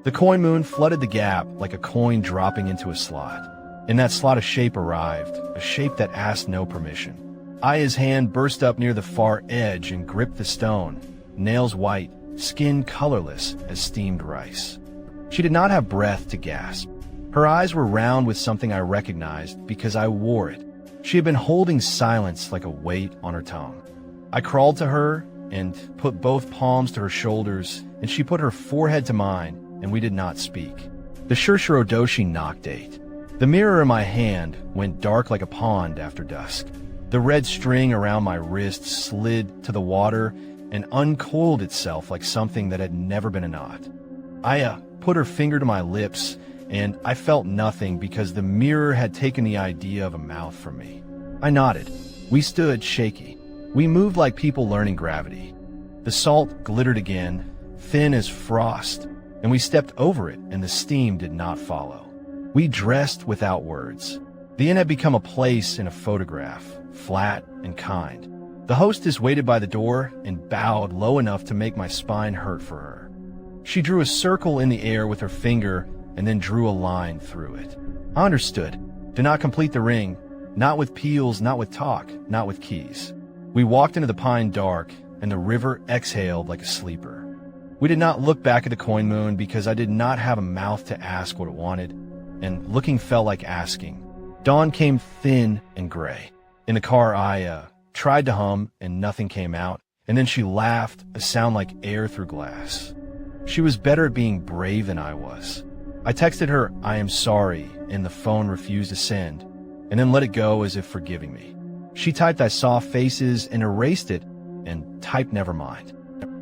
The coin moon flooded the gap like a coin dropping into a slot. In that slot a shape arrived, a shape that asked no permission. Aya's hand burst up near the far edge and gripped the stone, nails white, skin colorless as steamed rice. She did not have breath to gasp. Her eyes were round with something I recognized because I wore it. She had been holding silence like a weight on her tongue. I crawled to her and put both palms to her shoulders, and she put her forehead to mine, and we did not speak. The Shurshurodoshi knocked 8. The mirror in my hand went dark like a pond after dusk. The red string around my wrist slid to the water and uncoiled itself like something that had never been a knot. Aya put her finger to my lips, and I felt nothing because the mirror had taken the idea of a mouth from me. I nodded. We stood shaky. We moved like people learning gravity. The salt glittered again, thin as frost, and we stepped over it, and the steam did not follow. We dressed without words. The inn had become a place in a photograph, flat and kind. The hostess waited by the door and bowed low enough to make my spine hurt for her. She drew a circle in the air with her finger and then drew a line through it. I understood. Do not complete the ring, not with peels, not with talk, not with keys. We walked into the pine dark, and the river exhaled like a sleeper. We did not look back at the coin moon because I did not have a mouth to ask what it wanted, and looking felt like asking. Dawn came thin and gray. In the car, I tried to hum, and nothing came out, and then she laughed, a sound like air through glass. She was better at being brave than I was. I texted her, "I am sorry," and the phone refused to send, and then let it go as if forgiving me. She typed, "I saw faces," and erased it, and typed, "Never mind."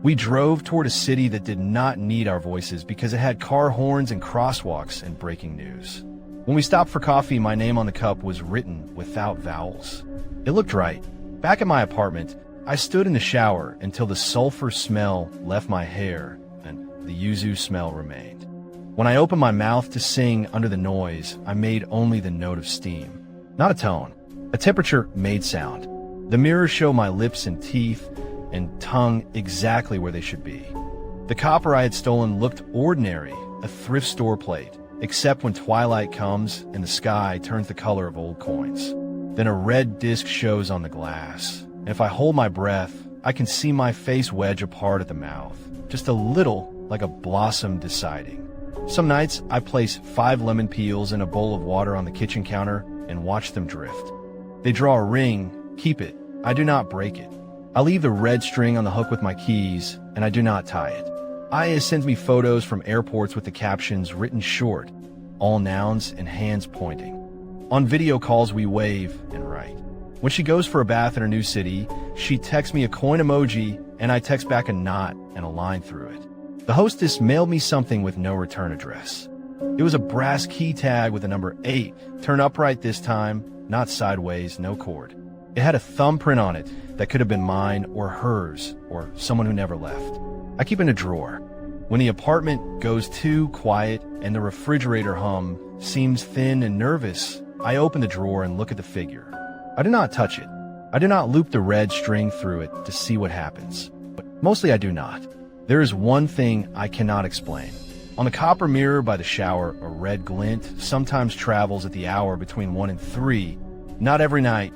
We drove toward a city that did not need our voices because it had car horns and crosswalks and breaking news. When we stopped for coffee, my name on the cup was written without vowels. It looked right. Back at my apartment, I stood in the shower until the sulfur smell left my hair and the yuzu smell remained. When I opened my mouth to sing under the noise, I made only the note of steam. Not a tone. A temperature made sound. The mirror showed my lips and teeth and tongue exactly where they should be. The copper I had stolen looked ordinary, a thrift store plate, except when twilight comes and the sky turns the color of old coins. Then a red disc shows on the glass, and if I hold my breath, I can see my face wedge apart at the mouth, just a little like a blossom deciding. Some nights, I place 5 lemon peels in a bowl of water on the kitchen counter and watch them drift. They draw a ring, keep it. I do not break it. I leave the red string on the hook with my keys, and I do not tie it. Aya sends me photos from airports with the captions written short, all nouns and hands pointing. On video calls, we wave and write. When she goes for a bath in her new city, she texts me a coin emoji, and I text back a knot and a line through it. The hostess mailed me something with no return address. It was a brass key tag with the number 8, turned upright this time, not sideways, no cord. It had a thumbprint on it that could have been mine or hers or someone who never left. I keep it in a drawer. When the apartment goes too quiet and the refrigerator hum seems thin and nervous, I open the drawer and look at the figure. I do not touch it. I do not loop the red string through it to see what happens. But mostly I do not. There is one thing I cannot explain. On the copper mirror by the shower, a red glint sometimes travels at the hour between 1 and 3. Not every night,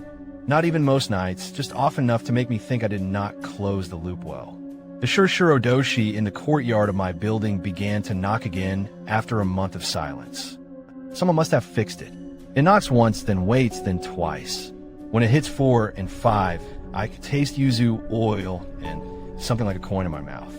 not even most nights, just often enough to make me think I did not close the loop well. The Shurshurodoshi in the courtyard of my building began to knock again after a month of silence. Someone must have fixed it. It knocks once, then waits, then twice. When it hits 4 and 5, I taste yuzu oil and something like a coin in my mouth.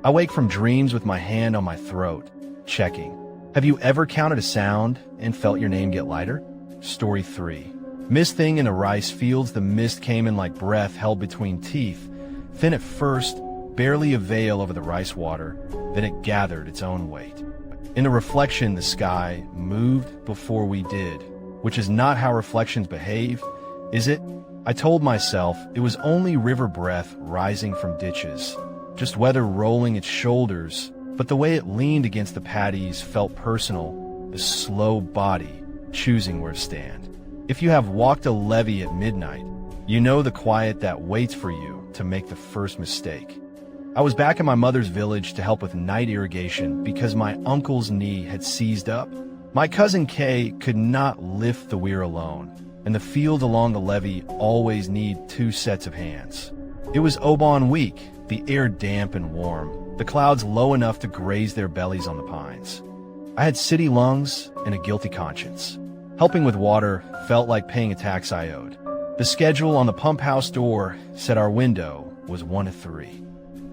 I wake from dreams with my hand on my throat, checking. Have you ever counted a sound and felt your name get lighter? Story 3. Mist thing in the rice fields, the mist came in like breath held between teeth. Thin at first, barely a veil over the rice water, then it gathered its own weight. In the reflection, the sky moved before we did, which is not how reflections behave, is it? I told myself it was only river breath rising from ditches, just weather rolling its shoulders, but the way it leaned against the patties felt personal, the slow body choosing where to stand. If you have walked a levee at midnight, You know the quiet that waits for you to make the first mistake. I was back in my mother's village to help with night irrigation because my uncle's knee had seized up. My cousin Kay could not lift the weir alone, and the fields along the levee always need 2 sets of hands. It was Oban week, the air damp and warm, the clouds low enough to graze their bellies on the pines. I had city lungs and a guilty conscience. Helping with water felt like paying a tax I owed. The schedule on the pump house door said our window was 1 to 3.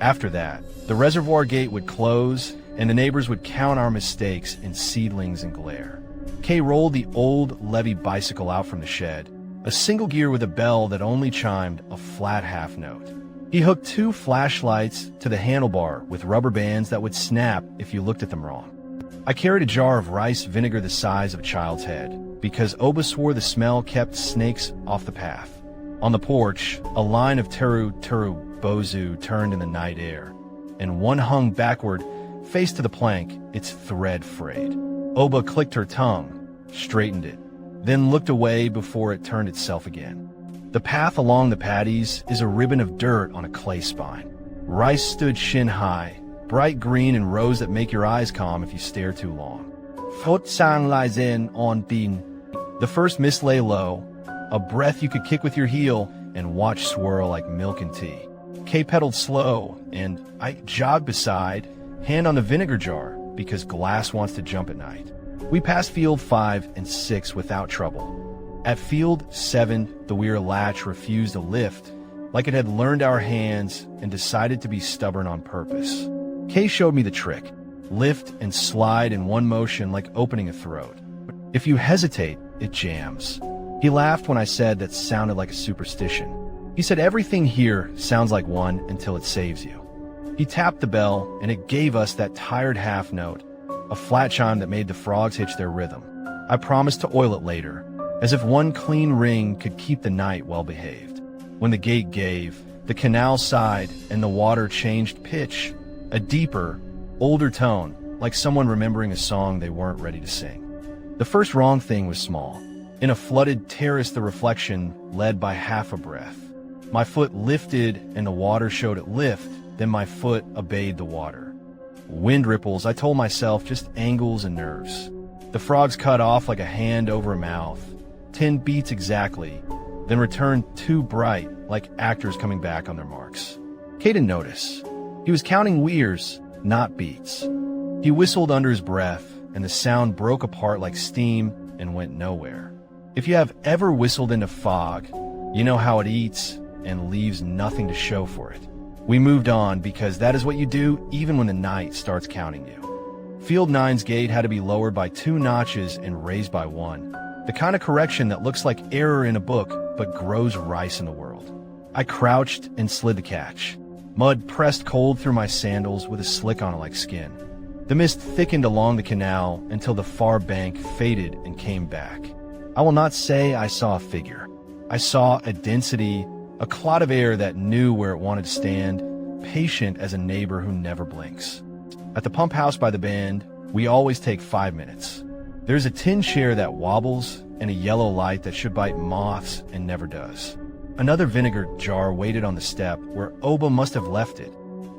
After that, the reservoir gate would close and the neighbors would count our mistakes in seedlings and glare. Kay rolled the old levee bicycle out from the shed, a single gear with a bell that only chimed a flat half note. He hooked 2 flashlights to the handlebar with rubber bands that would snap if you looked at them wrong. I carried a jar of rice vinegar the size of a child's head, because Oba swore the smell kept snakes off the path. On the porch, a line of teru bozu turned in the night air, and one hung backward, face to the plank, its thread frayed. Oba clicked her tongue, straightened it, then looked away before it turned itself again. The path along the paddies is a ribbon of dirt on a clay spine. Rice stood shin high, bright green in rows that make your eyes calm if you stare too long. Fot sang lies in on bean. The first mist lay low, a breath you could kick with your heel and watch swirl like milk and tea. Kay pedaled slow, and I jogged beside, hand on the vinegar jar, because glass wants to jump at night. We passed field 5 and 6 without trouble. At field 7, the weir latch refused to lift, like it had learned our hands and decided to be stubborn on purpose. Kay showed me the trick. Lift and slide in one motion like opening a throat. If you hesitate, it jams. He laughed when I said that sounded like a superstition. He said everything here sounds like one until it saves you. He tapped the bell, and it gave us that tired half note, a flat chime that made the frogs hitch their rhythm. I promised to oil it later, as if one clean ring could keep the night well behaved. When the gate gave, the canal sighed, and the water changed pitch, a deeper, older tone, like someone remembering a song they weren't ready to sing. The first wrong thing was small. In a flooded terrace, the reflection led by half a breath. My foot lifted, and the water showed it lift, then my foot obeyed the water. Wind ripples, I told myself, just angles and nerves. The frogs cut off like a hand over a mouth. 10 beats exactly, then returned too bright, like actors coming back on their marks. Kay didn't notice. He was counting weirs, not beats. He whistled under his breath, and the sound broke apart like steam and went nowhere. If you have ever whistled into fog, you know how it eats and leaves nothing to show for it. We moved on because that is what you do even when the night starts counting you. Field 9's gate had to be lowered by 2 notches and raised by 1. The kind of correction that looks like error in a book but grows rice in the world. I crouched and slid the catch. Mud pressed cold through my sandals with a slick on it like skin. The mist thickened along the canal until the far bank faded and came back. I will not say I saw a figure. I saw a density, a clot of air that knew where it wanted to stand, patient as a neighbor who never blinks. At the pump house by the bend, we always take 5 minutes. There's a tin chair that wobbles and a yellow light that should bite moths and never does. Another vinegar jar waited on the step where Oba must have left it.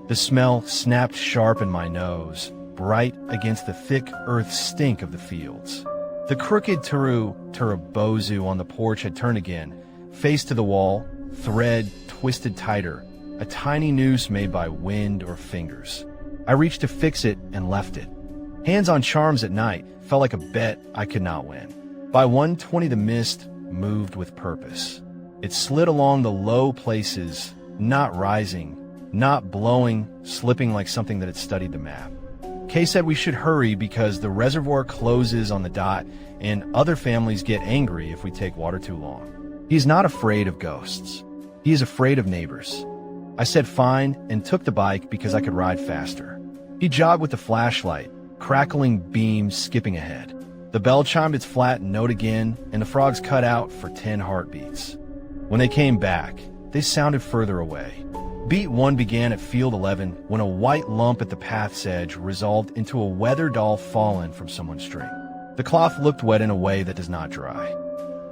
The smell snapped sharp in my nose, bright against the thick earth stink of the fields. The crooked bozu on the porch had turned again, face to the wall, thread twisted tighter, a tiny noose made by wind or fingers. I reached to fix it and left it. Hands on charms at night felt like a bet I could not win. By 1:20 the mist moved with purpose. It slid along the low places, not rising, not blowing, slipping like something that had studied the map. Kay said we should hurry because the reservoir closes on the dot and other families get angry if we take water too long. He's not afraid of ghosts. He is afraid of neighbors. I said fine and took the bike because I could ride faster. He jogged with the flashlight, crackling beams skipping ahead. The bell chimed its flat note again, and the frogs cut out for 10 heartbeats. When they came back, they sounded further away. Beat 1 began at field 11 when a white lump at the path's edge resolved into a weather doll fallen from someone's string. The cloth looked wet in a way that does not dry.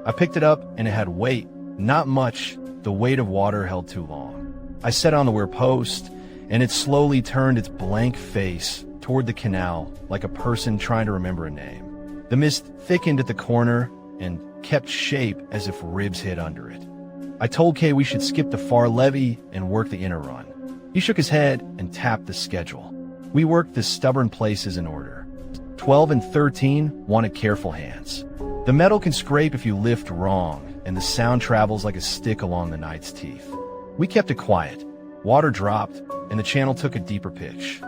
I picked it up and it had weight, not much, the weight of water held too long. I set on the weir post, and it slowly turned its blank face toward the canal like a person trying to remember a name. The mist thickened at the corner and kept shape as if ribs hid under it. I told Kay we should skip the far levee and work the inner run. He shook his head and tapped the schedule. We worked the stubborn places in order. 12 and 13 wanted careful hands. The metal can scrape if you lift wrong, and the sound travels like a stick along the night's teeth. We kept it quiet. Water dropped, and the channel took a deeper pitch.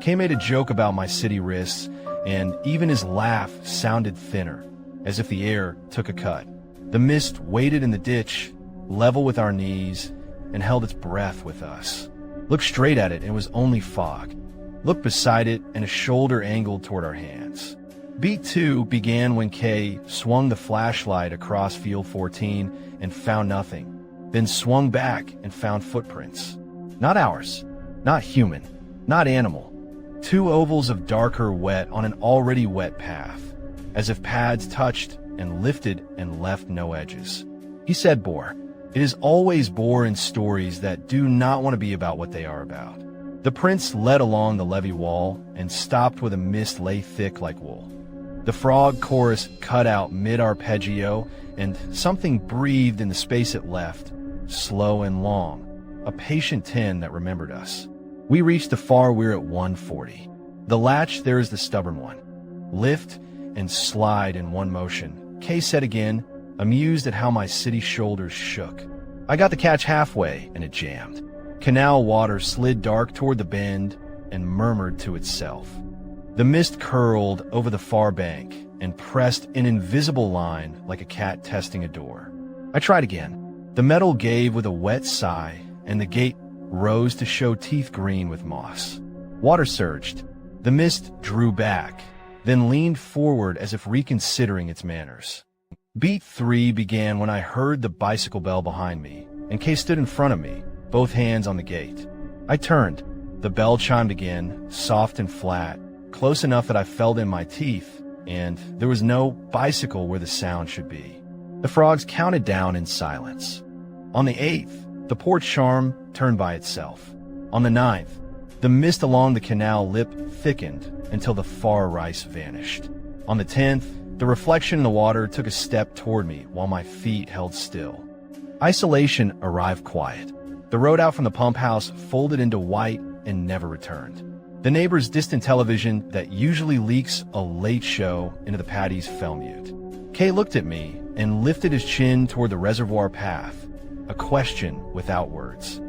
Kay made a joke about my city wrists, and even his laugh sounded thinner, as if the air took a cut. The mist waited in the ditch, level with our knees, and held its breath with us. Looked straight at it, and it was only fog. Looked beside it, and a shoulder angled toward our hands. Beat 2 began when Kay swung the flashlight across field 14 and found nothing, then swung back and found footprints. Not ours, not human, not animal. 2 ovals of darker wet on an already wet path, as if pads touched and lifted and left no edges. He said boar. It is always boar in stories that do not want to be about what they are about. The prince led along the levee wall and stopped where the mist lay thick like wool. The frog chorus cut out mid-arpeggio, and something breathed in the space it left, slow and long, a patient 10 that remembered us. We reached the far weir at 1:40. The latch, there is the stubborn one. Lift and slide in one motion, Kay said again, amused at how my city shoulders shook. I got the catch halfway, and it jammed. Canal water slid dark toward the bend and murmured to itself. The mist curled over the far bank and pressed an invisible line like a cat testing a door. I tried again. The metal gave with a wet sigh, and the gate rose to show teeth green with moss. Water surged. The mist drew back, then leaned forward as if reconsidering its manners. Beat 3 began when I heard the bicycle bell behind me, and Kay stood in front of me, both hands on the gate. I turned. The bell chimed again, soft and flat, close enough that I felt in my teeth, and there was no bicycle where the sound should be. The frogs counted down in silence. On the 8th, the porch charm turned by itself. On the 9th, the mist along the canal lip thickened until the far rice vanished. On the 10th, the reflection in the water took a step toward me while my feet held still. Isolation arrived quiet. The road out from the pump house folded into white and never returned. The neighbor's distant television that usually leaks a late show into the patties fell mute. Kay looked at me and lifted his chin toward the reservoir path, a question without words.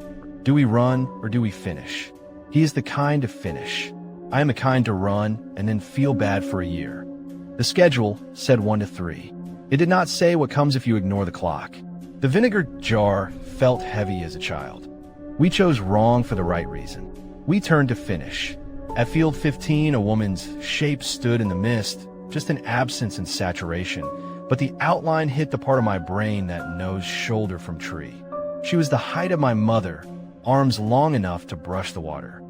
Do we run or do we finish? He is the kind to finish. I am the kind to run and then feel bad for a year. The schedule said 1 to 3. It did not say what comes if you ignore the clock. The vinegar jar felt heavy as a child. We chose wrong for the right reason. We turned to finish. At field 15, a woman's shape stood in the mist, just an absence in saturation, but the outline hit the part of my brain that knows shoulder from tree. She was the height of my mother, arms long enough to brush the water.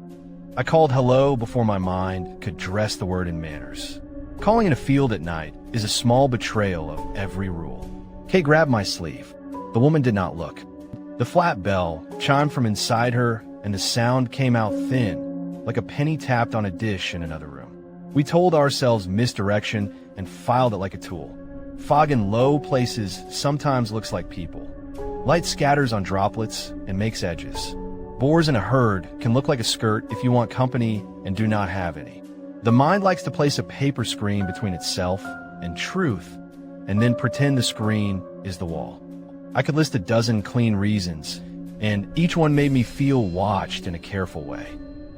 I called hello before my mind could dress the word in manners. Calling in a field at night is a small betrayal of every rule. Kay grabbed my sleeve. The woman did not look. The flat bell chimed from inside her, and the sound came out thin, like a penny tapped on a dish in another room. We told ourselves misdirection and filed it like a tool. Fog in low places sometimes looks like people. Light scatters on droplets and makes edges. Boars in a herd can look like a skirt if you want company and do not have any. The mind likes to place a paper screen between itself and truth, and then pretend the screen is the wall. I could list a dozen clean reasons, and each one made me feel watched in a careful way.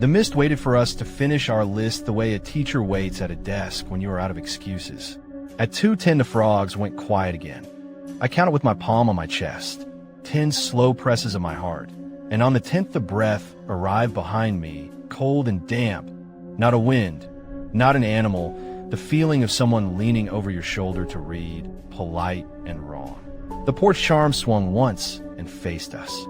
The mist waited for us to finish our list the way a teacher waits at a desk when you are out of excuses. At 2:10, the frogs went quiet again. I counted with my palm on my chest, 10 slow presses of my heart, and on the 10th the breath arrived behind me, cold and damp, not a wind, not an animal, the feeling of someone leaning over your shoulder to read, polite and wrong. The porch charm swung once and faced us.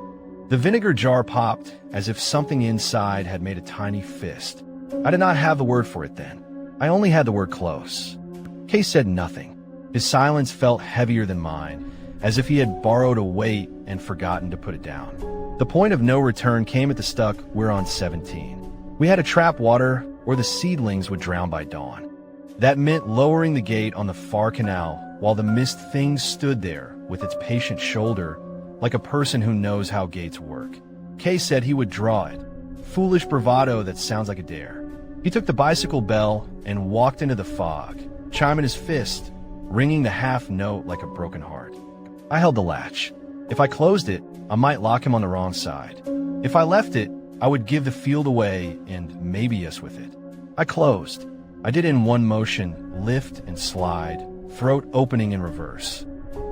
The vinegar jar popped as if something inside had made a tiny fist. I did not have the word for it then. I only had the word close. Kay said nothing. His silence felt heavier than mine, as if he had borrowed a weight and forgotten to put it down. The point of no return came at the stuck we're on 17. We had to trap water or the seedlings would drown by dawn. That meant lowering the gate on the far canal while the mist thing stood there with its patient shoulder like a person who knows how gates work. Kay said he would draw it. Foolish bravado that sounds like a dare. He took the bicycle bell and walked into the fog, chiming his fist, ringing the half note like a broken heart. I held the latch. If I closed it, I might lock him on the wrong side. If I left it, I would give the field away and maybe us with it. I closed. I did in one motion, lift and slide, throat opening in reverse.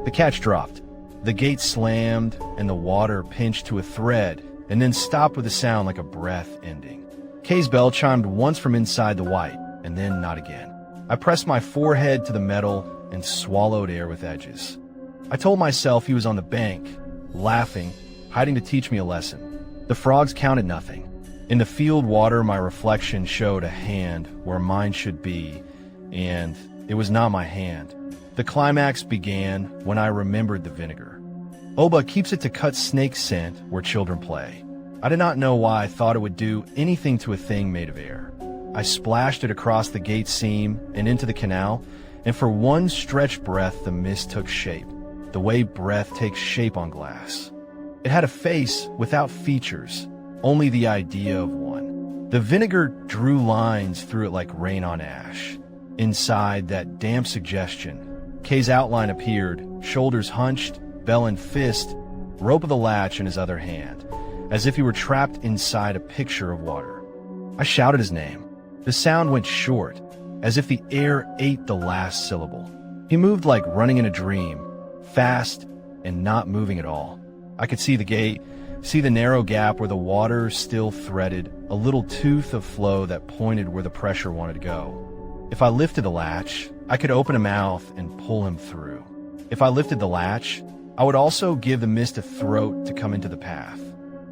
The catch dropped. The gate slammed and the water pinched to a thread and then stopped with a sound like a breath ending. Kay's bell chimed once from inside the white and then not again. I pressed my forehead to the metal and swallowed air with edges. I told myself he was on the bank, laughing, hiding to teach me a lesson. The frogs counted nothing. In the field water, my reflection showed a hand where mine should be, and it was not my hand. The climax began when I remembered the vinegar. Oba keeps it to cut snake scent where children play. I did not know why I thought it would do anything to a thing made of air. I splashed it across the gate seam and into the canal, and for one stretched breath the mist took shape, the way breath takes shape on glass. It had a face without features, only the idea of one. The vinegar drew lines through it like rain on ash. Inside that damp suggestion, Kay's outline appeared, shoulders hunched, bell in fist, rope of the latch in his other hand, as if he were trapped inside a picture of water. I shouted his name. The sound went short, as if the air ate the last syllable. He moved like running in a dream, fast and not moving at all. I could see the gate, see the narrow gap where the water still threaded a little tooth of flow that pointed where the pressure wanted to go. If I lifted the latch, I could open a mouth and pull him through. If I lifted the latch, I would also give the mist a throat to come into the path.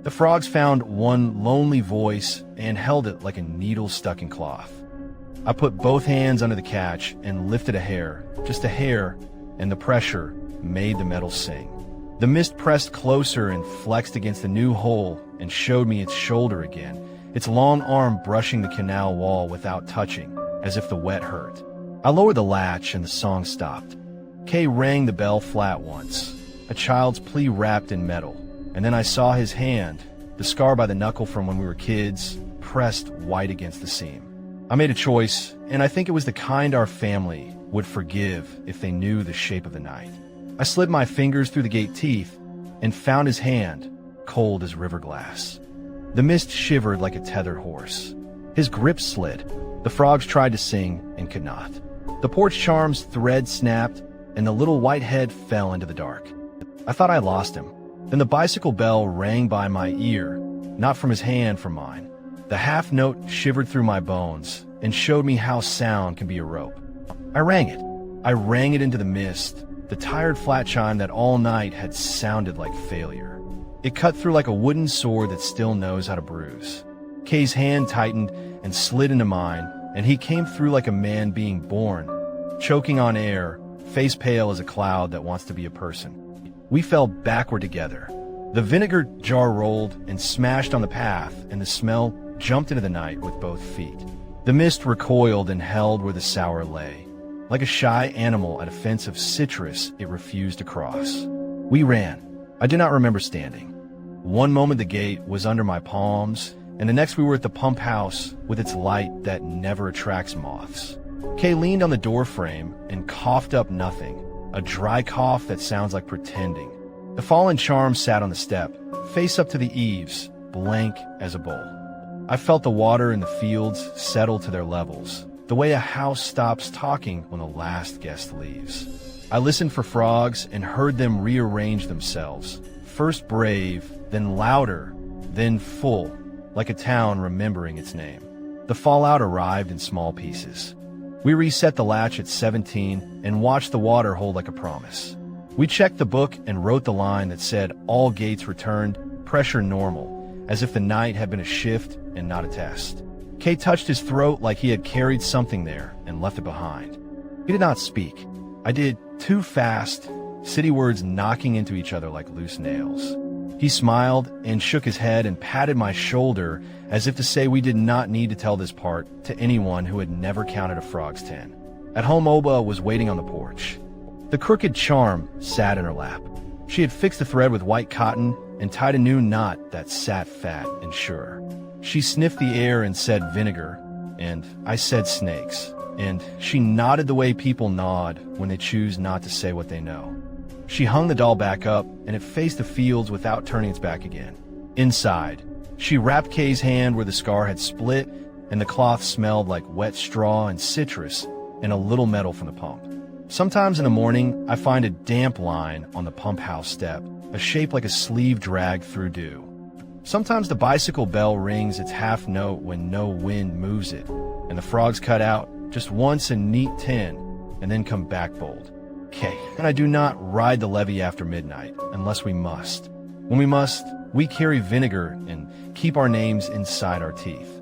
The frogs found one lonely voice and held it like a needle stuck in cloth. I put both hands under the catch and lifted a hair, just a hair, and the pressure made the metal sing. The mist pressed closer and flexed against the new hole and showed me its shoulder again, its long arm brushing the canal wall without touching, as if the wet hurt. I lowered the latch and the song stopped. Kay rang the bell flat once, a child's plea wrapped in metal, and then I saw his hand, the scar by the knuckle from when we were kids, pressed white against the seam. I made a choice, and I think it was the kind our family would forgive if they knew the shape of the night. I slid my fingers through the gate teeth and found his hand, cold as river glass. The mist shivered like a tethered horse. His grip slid. The frogs tried to sing and could not. The porch charm's thread snapped, and the little white head fell into the dark. I thought I lost him. Then the bicycle bell rang by my ear, not from his hand, from mine. The half note shivered through my bones and showed me how sound can be a rope. I rang it. I rang it into the mist, the tired flat chime that all night had sounded like failure. It cut through like a wooden sword that still knows how to bruise. Kay's hand tightened and slid into mine, and he came through like a man being born, choking on air, face pale as a cloud that wants to be a person. We fell backward together. The vinegar jar rolled and smashed on the path, and the smell jumped into the night with both feet. The mist recoiled and held where the sour lay. Like a shy animal at a fence of citrus it refused to cross. We ran. I do not remember standing. One moment the gate was under my palms, and the next we were at the pump house with its light that never attracts moths. Kay leaned on the door frame and coughed up nothing, a dry cough that sounds like pretending. The fallen charm sat on the step, face up to the eaves, blank as a bowl. I felt the water in the fields settle to their levels, the way a house stops talking when the last guest leaves. I listened for frogs and heard them rearrange themselves, first brave, then louder, then full, like a town remembering its name. The fallout arrived in small pieces. We reset the latch at 17 and watched the water hold like a promise. We checked the book and wrote the line that said all gates returned, pressure normal, as if the night had been a shift and not a test. Kay touched his throat like he had carried something there and left it behind. He did not speak. I did, too fast, city words knocking into each other like loose nails. He smiled and shook his head and patted my shoulder as if to say we did not need to tell this part to anyone who had never counted a frog's 10. At home, Oba was waiting on the porch. The crooked charm sat in her lap. She had fixed the thread with white cotton and tied a new knot that sat fat and sure. She sniffed the air and said vinegar, and I said snakes, and she nodded the way people nod when they choose not to say what they know. She hung the doll back up, and it faced the fields without turning its back again. Inside, she wrapped Kay's hand where the scar had split, and the cloth smelled like wet straw and citrus and a little metal from the pump. Sometimes in the morning, I find a damp line on the pump house step, a shape like a sleeve dragged through dew. Sometimes the bicycle bell rings its half note when no wind moves it, and the frogs cut out just once in neat 10 and then come back bold. Okay, and I do not ride the levee after midnight, unless we must. When we must, we carry vinegar and keep our names inside our teeth.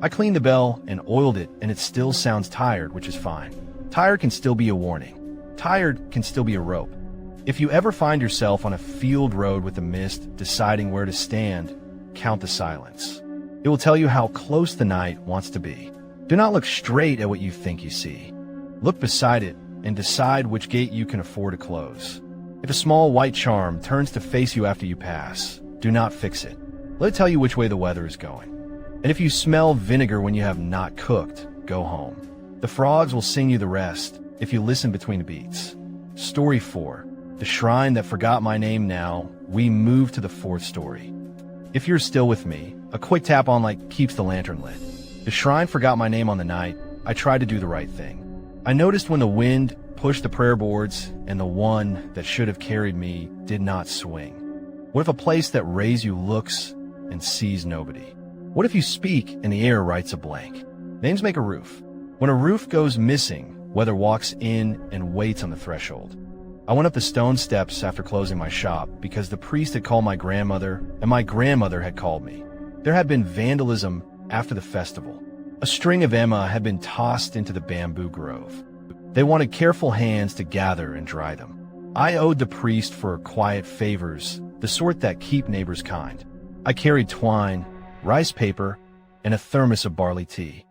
I cleaned the bell and oiled it, and it still sounds tired, which is fine. Tired can still be a warning. Tired can still be a rope. If you ever find yourself on a field road with the mist, deciding where to stand, count the silence. It will tell you how close the night wants to be. Do not look straight at what you think you see. Look beside it and decide which gate you can afford to close. If a small white charm turns to face you after you pass, do not fix it. Let it tell you which way the weather is going. And if you smell vinegar when you have not cooked, go home. The frogs will sing you the rest if you listen between the beats. Story 4. The shrine that forgot my name. Now, we move to the 4th story. If you're still with me, a quick tap on light keeps the lantern lit. The shrine forgot my name on the night. I tried to do the right thing. I noticed when the wind pushed the prayer boards and the one that should have carried me did not swing. What if a place that raised you looks and sees nobody? What if you speak and the air writes a blank? Names make a roof. When a roof goes missing, weather walks in and waits on the threshold. I went up the stone steps after closing my shop because the priest had called my grandmother and my grandmother had called me. There had been vandalism after the festival. A string of Emma had been tossed into the bamboo grove. They wanted careful hands to gather and dry them. I owed the priest for quiet favors, the sort that keep neighbors kind. I carried twine, rice paper, and a thermos of barley tea.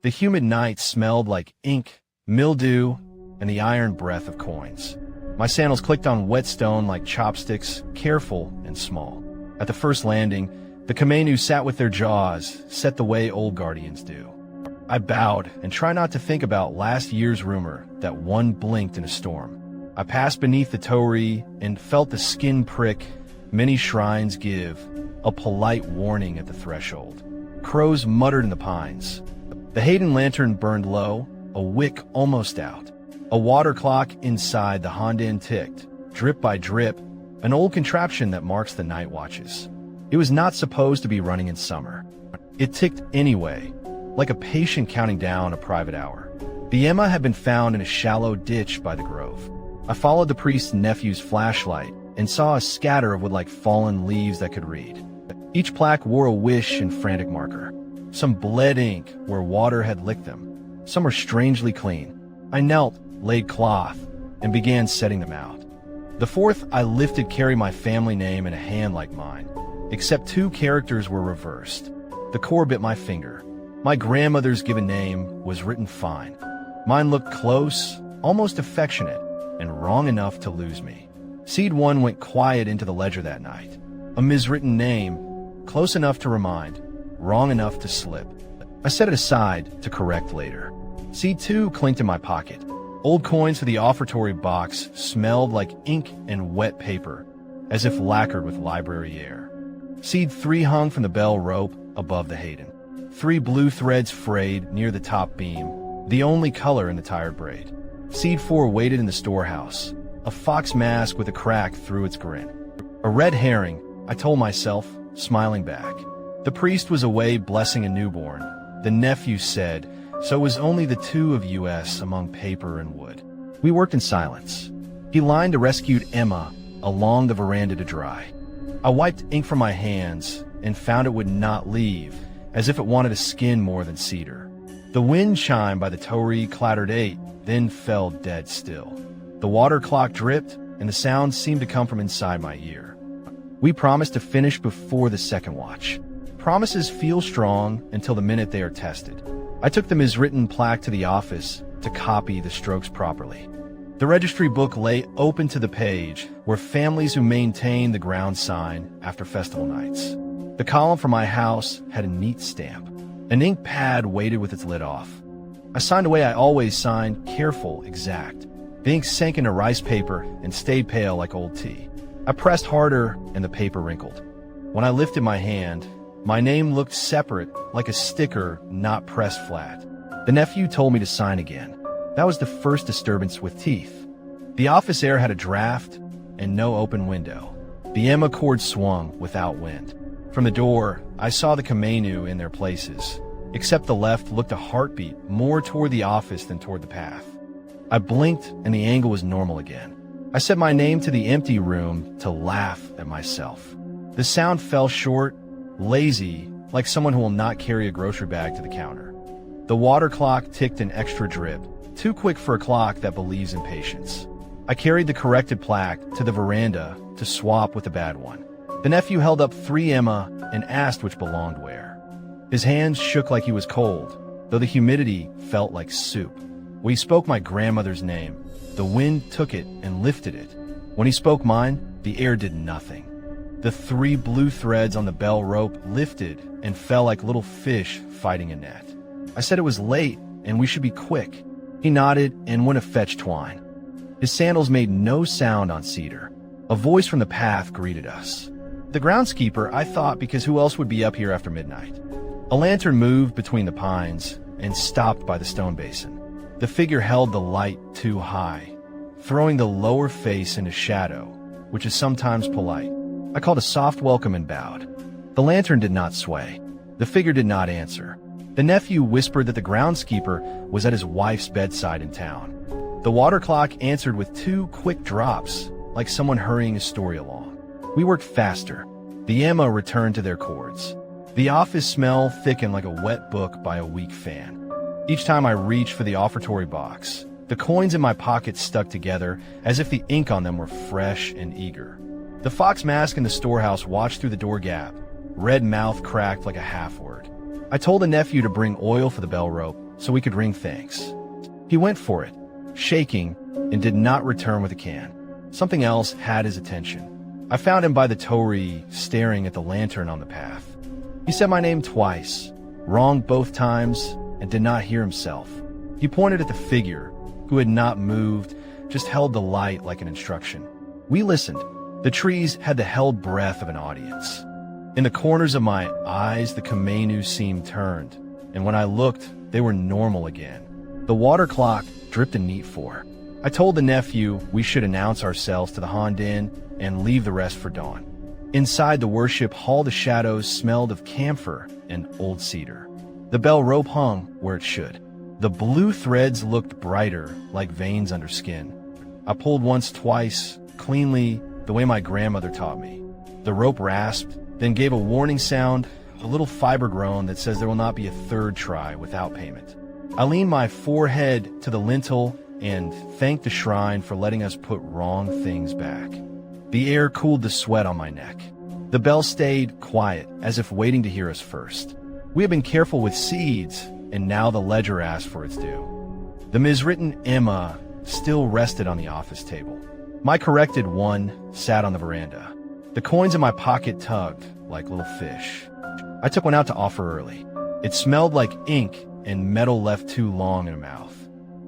The humid night smelled like ink, mildew, and the iron breath of coins. My sandals clicked on wet stone like chopsticks, careful and small. At the first landing, the Komainu sat with their jaws set the way old guardians do. I bowed and tried not to think about last year's rumor that one blinked in a storm. I passed beneath the torii and felt the skin prick many shrines give, a polite warning at the threshold. Crows muttered in the pines. The Hayden lantern burned low, a wick almost out. A water clock inside the Hondan ticked, drip by drip, an old contraption that marks the night watches. It was not supposed to be running in summer. It ticked anyway, like a patient counting down a private hour. The Emma had been found in a shallow ditch by the grove. I followed the priest's nephew's flashlight and saw a scatter of wood-like fallen leaves that could read. Each plaque wore a wish in frantic marker. Some bled ink where water had licked them. Some were strangely clean. I knelt, laid cloth, and began setting them out. The 4th I lifted carried my family name in a hand like mine, except 2 characters were reversed. The core bit my finger. My grandmother's given name was written fine. Mine looked close, almost affectionate, and wrong enough to lose me. Seed 1 went quiet into the ledger that night. A miswritten name, close enough to remind, wrong enough to slip. I set it aside to correct later. Seed 2 clinked in my pocket. Old coins for the offertory box smelled like ink and wet paper, as if lacquered with library air. Seed 3 hung from the bell rope above the Hayden. 3 blue threads frayed near the top beam, the only color in the tired braid. Seed 4 waited in the storehouse, a fox mask with a crack through its grin. A red herring, I told myself, smiling back. The priest was away blessing a newborn. The nephew said, so it was only the 2 of us among paper and wood. We worked in silence. He lined a rescued Emma along the veranda to dry. I wiped ink from my hands and found it would not leave, as if it wanted a skin more than cedar. The wind chime by the torii clattered 8, then fell dead still. The water clock dripped, and the sound seemed to come from inside my ear. We promised to finish before the second watch. Promises feel strong until the minute they are tested. I took the miswritten plaque to the office to copy the strokes properly. The registry book lay open to the page where families who maintain the ground sign after festival nights. The column for my house had a neat stamp. An ink pad waited with its lid off. I signed the way I always signed, careful, exact. The ink sank into rice paper and stayed pale like old tea. I pressed harder and the paper wrinkled. When I lifted my hand, my name looked separate, like a sticker not pressed flat. The nephew told me to sign again. That was the first disturbance with teeth. The office air had a draft and no open window. The Emma cord swung without wind. From the door, I saw the Komainu in their places, except the left looked a heartbeat more toward the office than toward the path. I blinked and the angle was normal again. I said my name to the empty room to laugh at myself. The sound fell short, lazy, like someone who will not carry a grocery bag to the counter. The water clock ticked an extra drip, too quick for a clock that believes in patience. I carried the corrected plaque to the veranda to swap with the bad one. The nephew held up 3 Emma and asked which belonged where. His hands shook like he was cold, though the humidity felt like soup. When he spoke my grandmother's name, the wind took it and lifted it. When he spoke mine, the air did nothing. The 3 blue threads on the bell rope lifted and fell like little fish fighting a net. I said it was late and we should be quick. He nodded and went to fetch twine. His sandals made no sound on cedar. A voice from the path greeted us. The groundskeeper, I thought, because who else would be up here after midnight? A lantern moved between the pines and stopped by the stone basin. The figure held the light too high, throwing the lower face into shadow, which is sometimes polite. I called a soft welcome and bowed. The lantern did not sway. The figure did not answer. The nephew whispered that the groundskeeper was at his wife's bedside in town. The water clock answered with 2 quick drops, like someone hurrying a story along. We worked faster. The Emma returned to their cords. The office smell thickened like a wet book by a weak fan. Each time I reached for the offertory box, the coins in my pocket stuck together as if the ink on them were fresh and eager. The fox mask in the storehouse watched through the door gap, red mouth cracked like a half-word. I told the nephew to bring oil for the bell rope so we could ring thanks. He went for it, shaking, and did not return with a can. Something else had his attention. I found him by the torii, staring at the lantern on the path. He said my name twice, wrong both times, and did not hear himself. He pointed at the figure, who had not moved, just held the light like an instruction. We listened. The trees had the held breath of an audience. In the corners of my eyes, the Komainu seemed turned, and when I looked, they were normal again. The water clock dripped a neat 4. I told the nephew we should announce ourselves to the Honden and leave the rest for dawn. Inside the worship hall, the shadows smelled of camphor and old cedar. The bell rope hung where it should. The blue threads looked brighter, like veins under skin. I pulled once, twice, cleanly, the way my grandmother taught me. The rope rasped, then gave a warning sound, a little fiber groan that says there will not be a third try without payment. I leaned my forehead to the lintel and thanked the shrine for letting us put wrong things back. The air cooled the sweat on my neck. The bell stayed quiet, as if waiting to hear us first. We had been careful with seeds, and now the ledger asked for its due. The miswritten Emma still rested on the office table. My corrected one sat on the veranda. The coins in my pocket tugged like little fish. I took one out to offer early. It smelled like ink and metal left too long in a mouth.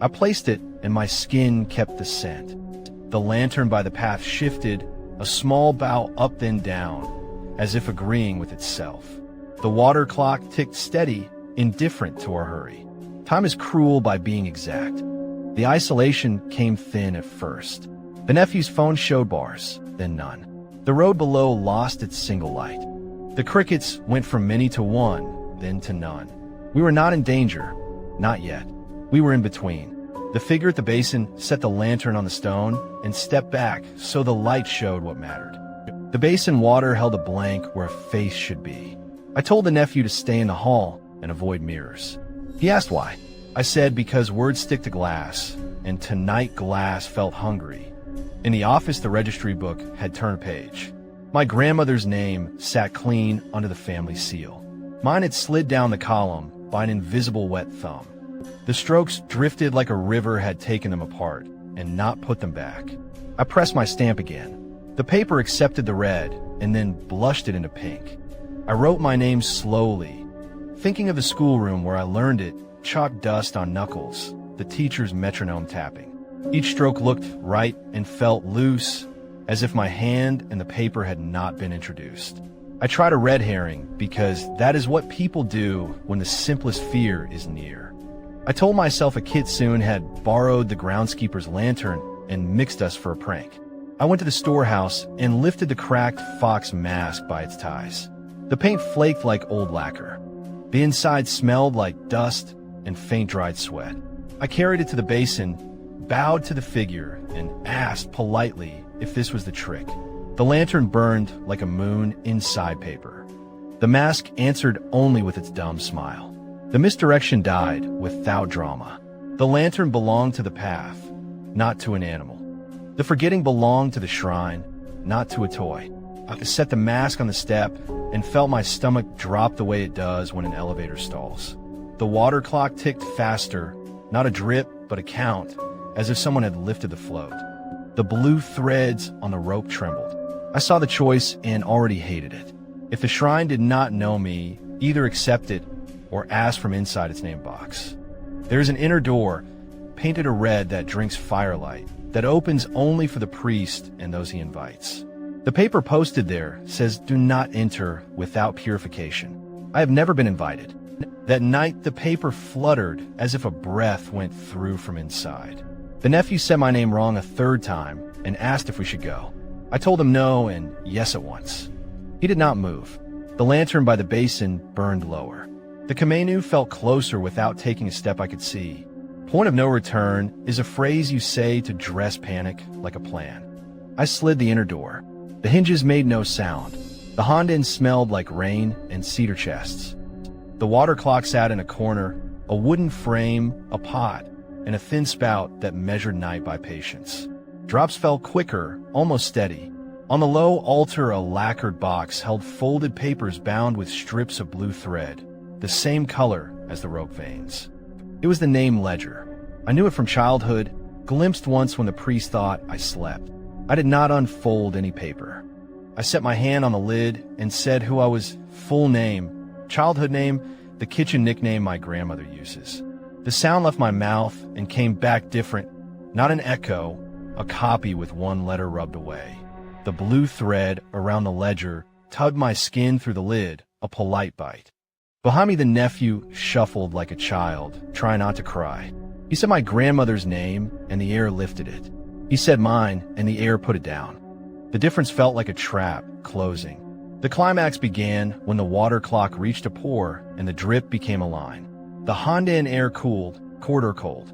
I placed it, and my skin kept the scent. The lantern by the path shifted, a small bow up then down, as if agreeing with itself. The water clock ticked steady, indifferent to our hurry. Time is cruel by being exact. The isolation came thin at first. The nephew's phone showed bars, then none. The road below lost its single light. The crickets went from many to one, then to none. We were not in danger. Not yet. We were in between. The figure at the basin set the lantern on the stone and stepped back so the light showed what mattered. The basin water held a blank where a face should be. I told the nephew to stay in the hall and avoid mirrors. He asked why. I said because words stick to glass, and tonight glass felt hungry, In the office, the registry book had turned a page. My grandmother's name sat clean under the family seal. Mine had slid down the column by an invisible wet thumb. The strokes drifted like a river had taken them apart and not put them back. I pressed my stamp again. The paper accepted the red and then blushed it into pink. I wrote my name slowly, thinking of the schoolroom where I learned it, chalk dust on knuckles, the teacher's metronome tapping. Each stroke looked right and felt loose, as if my hand and the paper had not been introduced. I tried a red herring because that is what people do when the simplest fear is near. I told myself a kitsune had borrowed the groundskeeper's lantern and mixed us for a prank. I went to the storehouse and lifted the cracked fox mask by its ties. The paint flaked like old lacquer. The inside smelled like dust and faint dried sweat. I carried it to the basin, bowed to the figure, and asked politely if this was the trick. The lantern burned like a moon inside paper. The mask answered only with its dumb smile. The misdirection died without drama. The lantern belonged to the path, not to an animal. The forgetting belonged to the shrine, not to a toy. I set the mask on the step and felt my stomach drop the way it does when an elevator stalls. The water clock ticked faster, not a drip, but a count, as if someone had lifted the float. The blue threads on the rope trembled. I saw the choice and already hated it. If the shrine did not know me, either accept it or ask from inside its name box. There is an inner door, painted a red that drinks firelight, that opens only for the priest and those he invites. The paper posted there says, "Do not enter without purification." I have never been invited. That night, the paper fluttered as if a breath went through from inside. The nephew said my name wrong a third time and asked if we should go. I told him no and yes at once. He did not move. The lantern by the basin burned lower. The Komainu felt closer without taking a step I could see. Point of no return is a phrase you say to dress panic like a plan. I slid the inner door. The hinges made no sound. The Onsen smelled like rain and cedar chests. The water clock sat in a corner, a wooden frame, a pot, and a thin spout that measured night by patience. Drops fell quicker, almost steady. On the low altar, a lacquered box held folded papers bound with strips of blue thread, the same color as the rope veins. It was the name ledger. I knew it from childhood, glimpsed once when the priest thought I slept. I did not unfold any paper. I set my hand on the lid and said who I was, full name, childhood name, the kitchen nickname my grandmother uses. The sound left my mouth and came back different, not an echo, a copy with one letter rubbed away. The blue thread around the ledger tugged my skin through the lid, a polite bite. Behind me, the nephew shuffled like a child, trying not to cry. He said my grandmother's name, and the air lifted it. He said mine, and the air put it down. The difference felt like a trap, closing. The climax began when the water clock reached a pour, and the drip became a line. The Onsen air cooled, quarter cold.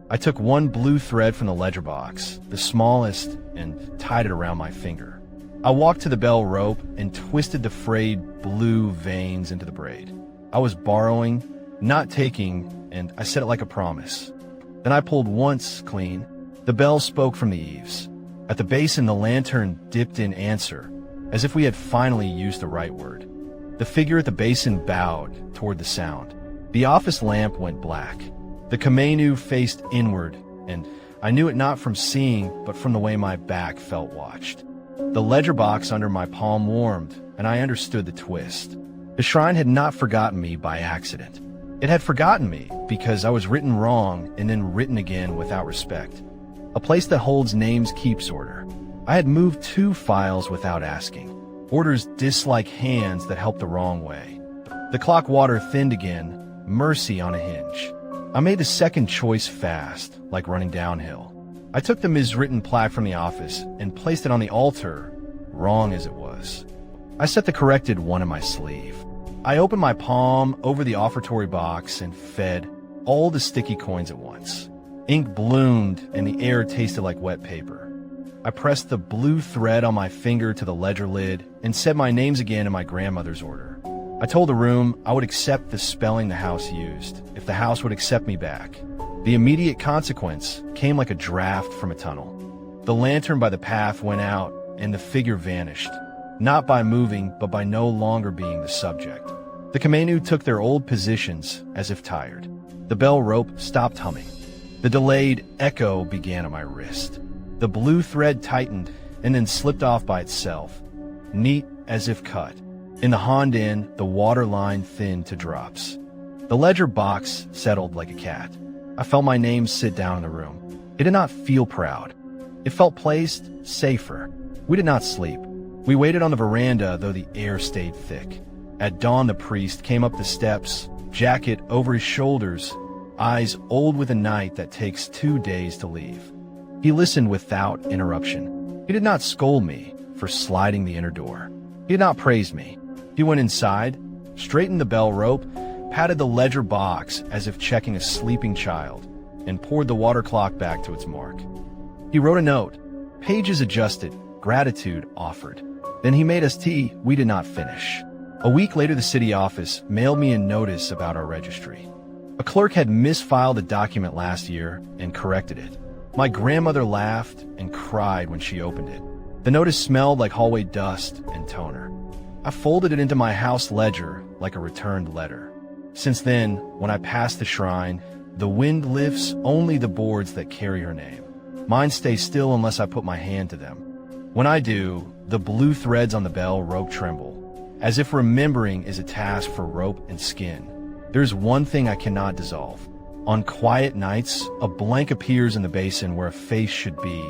I took one blue thread from the ledger box, the smallest, and tied it around my finger. I walked to the bell rope and twisted the frayed blue veins into the braid. I was borrowing, not taking, and I said it like a promise. Then I pulled once clean. The bell spoke from the eaves. At the basin, the lantern dipped in answer, as if we had finally used the right word. The figure at the basin bowed toward the sound. The office lamp went black. The Komainu faced inward, and I knew it not from seeing, but from the way my back felt watched. The ledger box under my palm warmed, and I understood the twist. The shrine had not forgotten me by accident. It had forgotten me because I was written wrong and then written again without respect. A place that holds names keeps order. I had moved 2 files without asking. Orders dislike hands that help the wrong way. The clock water thinned again, mercy on a hinge. I made the second choice fast, like running downhill. I took the miswritten plaque from the office and placed it on the altar, wrong as it was. I set the corrected one in my sleeve. I opened my palm over the offertory box and fed all the sticky coins at once. Ink bloomed and the air tasted like wet paper. I pressed the blue thread on my finger to the ledger lid and said my names again in my grandmother's order. I told the room I would accept the spelling the house used, if the house would accept me back. The immediate consequence came like a draft from a tunnel. The lantern by the path went out, and the figure vanished, not by moving, but by no longer being the subject. The Komainu took their old positions, as if tired. The bell rope stopped humming. The delayed echo began at my wrist. The blue thread tightened and then slipped off by itself, neat as if cut. In the Onsen, the water line thinned to drops. The ledger box settled like a cat. I felt my name sit down in the room. It did not feel proud. It felt placed safer. We did not sleep. We waited on the veranda, though the air stayed thick. At dawn, the priest came up the steps, jacket over his shoulders, eyes old with a night that takes 2 days to leave. He listened without interruption. He did not scold me for sliding the inner door. He did not praise me. He went inside, straightened the bell rope, patted the ledger box as if checking a sleeping child, and poured the water clock back to its mark. He wrote a note. Pages adjusted, gratitude offered. Then he made us tea we did not finish. A week later, the city office mailed me a notice about our registry. A clerk had misfiled a document last year and corrected it. My grandmother laughed and cried when she opened it. The notice smelled like hallway dust and toner. I folded it into my house ledger like a returned letter. Since then, when I pass the shrine, the wind lifts only the boards that carry her name. Mine stay still unless I put my hand to them. When I do, the blue threads on the bell rope tremble, as if remembering is a task for rope and skin. There's one thing I cannot dissolve. On quiet nights, a blank appears in the basin where a face should be,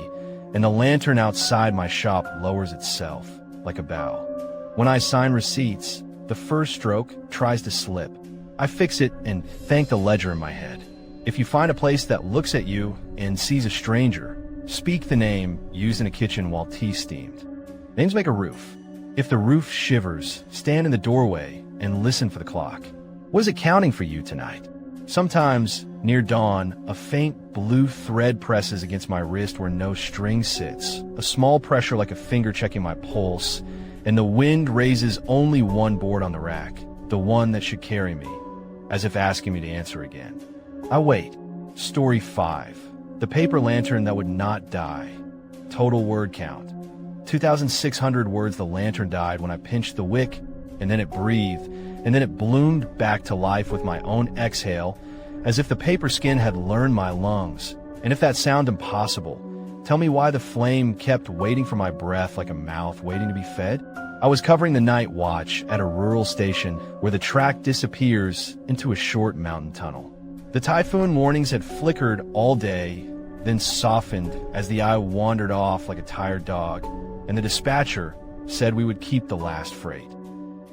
and the lantern outside my shop lowers itself, like a bow. When I sign receipts, the first stroke tries to slip. I fix it and thank the ledger in my head. If you find a place that looks at you and sees a stranger, speak the name used in a kitchen while tea steamed. Names make a roof. If the roof shivers, stand in the doorway and listen for the clock. What is it counting for you tonight? Sometimes, near dawn, a faint blue thread presses against my wrist where no string sits, a small pressure like a finger checking my pulse, and the wind raises only one board on the rack, the one that should carry me, as if asking me to answer again. I wait. Story 5. The paper lantern that would not die. Total word count. 2,600 words. The lantern died when I pinched the wick, and then it breathed, and then it bloomed back to life with my own exhale, as if the paper skin had learned my lungs. And if that sounded impossible, tell me why the flame kept waiting for my breath like a mouth waiting to be fed? I was covering the night watch at a rural station where the track disappears into a short mountain tunnel. The typhoon warnings had flickered all day, then softened as the eye wandered off like a tired dog, and the dispatcher said we would keep the last freight.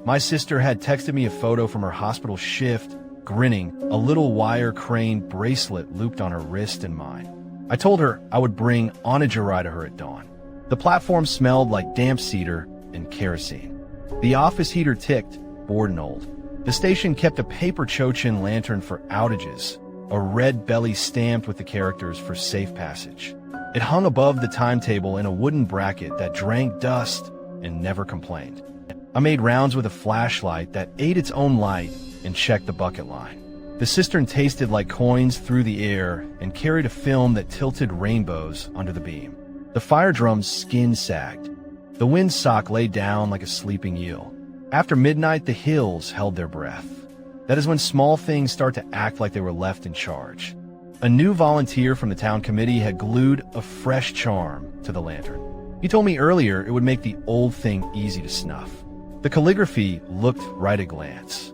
My sister had texted me a photo from her hospital shift, grinning, a little wire crane bracelet looped on her wrist and mine. I told her I would bring Onajiri to her at dawn. The platform smelled like damp cedar and kerosene. The office heater ticked, bored and old. The station kept a paper Chochin lantern for outages, a red belly stamped with the characters for safe passage. It hung above the timetable in a wooden bracket that drank dust and never complained. I made rounds with a flashlight that ate its own light and checked the bucket line. The cistern tasted like coins through the air and carried a film that tilted rainbows under the beam. The fire drum's skin sagged. The windsock lay down like a sleeping eel. After midnight, the hills held their breath. That is when small things start to act like they were left in charge. A new volunteer from the town committee had glued a fresh charm to the lantern. He told me earlier it would make the old thing easy to snuff. The calligraphy looked right at a glance.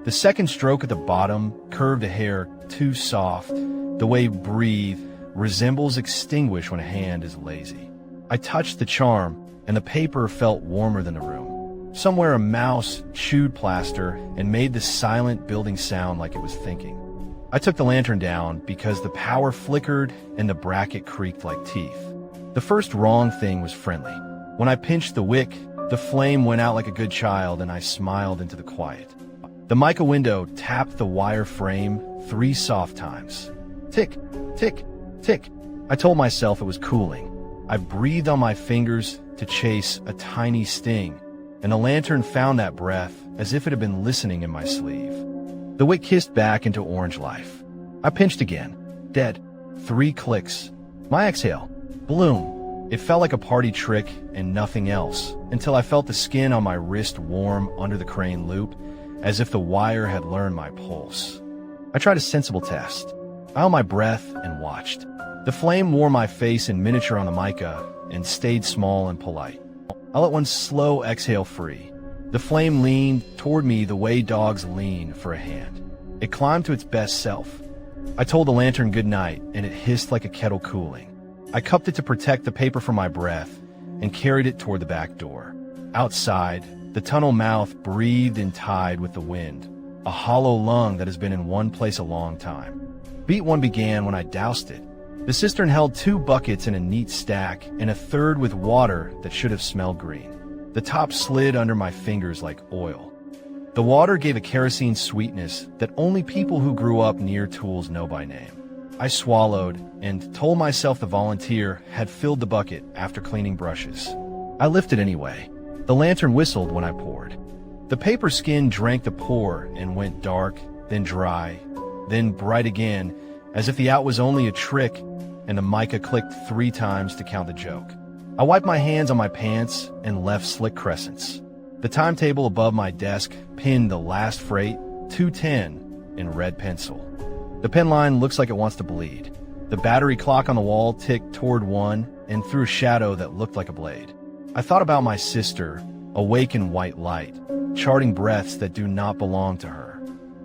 The second stroke at the bottom curved a hair too soft. The way breathe resembles extinguish when a hand is lazy. I touched the charm, and the paper felt warmer than the room. Somewhere a mouse chewed plaster and made the silent building sound like it was thinking. I took the lantern down because the power flickered and the bracket creaked like teeth. The first wrong thing was friendly. When I pinched the wick, the flame went out like a good child and I smiled into the quiet. The mica window tapped the wire frame 3 soft times. Tick, tick, tick. I told myself it was cooling. I breathed on my fingers to chase a tiny sting, and the lantern found that breath as if it had been listening in my sleeve. The wick kissed back into orange life. I pinched again. Dead. 3 clicks. My exhale. Bloom. It felt like a party trick and nothing else, until I felt the skin on my wrist warm under the crane loop, as if the wire had learned my pulse. I tried a sensible test. I held my breath and watched. The flame wore my face in miniature on the mica and stayed small and polite. I let one slow exhale free. The flame leaned toward me the way dogs lean for a hand. It climbed to its best self. I told the lantern good night, and it hissed like a kettle cooling. I cupped it to protect the paper from my breath and carried it toward the back door. Outside, the tunnel mouth breathed and tied with the wind, a hollow lung that has been in one place a long time. Beat 1 began when I doused it. The cistern held 2 buckets in a neat stack and a third with water that should have smelled green. The top slid under my fingers like oil. The water gave a kerosene sweetness that only people who grew up near tools know by name. I swallowed and told myself the volunteer had filled the bucket after cleaning brushes. I lifted anyway. The lantern whistled when I poured. The paper skin drank the pour and went dark, then dry, then bright again, as if the out was only a trick, and the mica clicked 3 times to count the joke. I wiped my hands on my pants and left slick crescents. The timetable above my desk pinned the last freight, 2:10, in red pencil. The pen line looks like it wants to bleed. The battery clock on the wall ticked toward 1 and threw a shadow that looked like a blade. I thought about my sister, awake in white light, charting breaths that do not belong to her.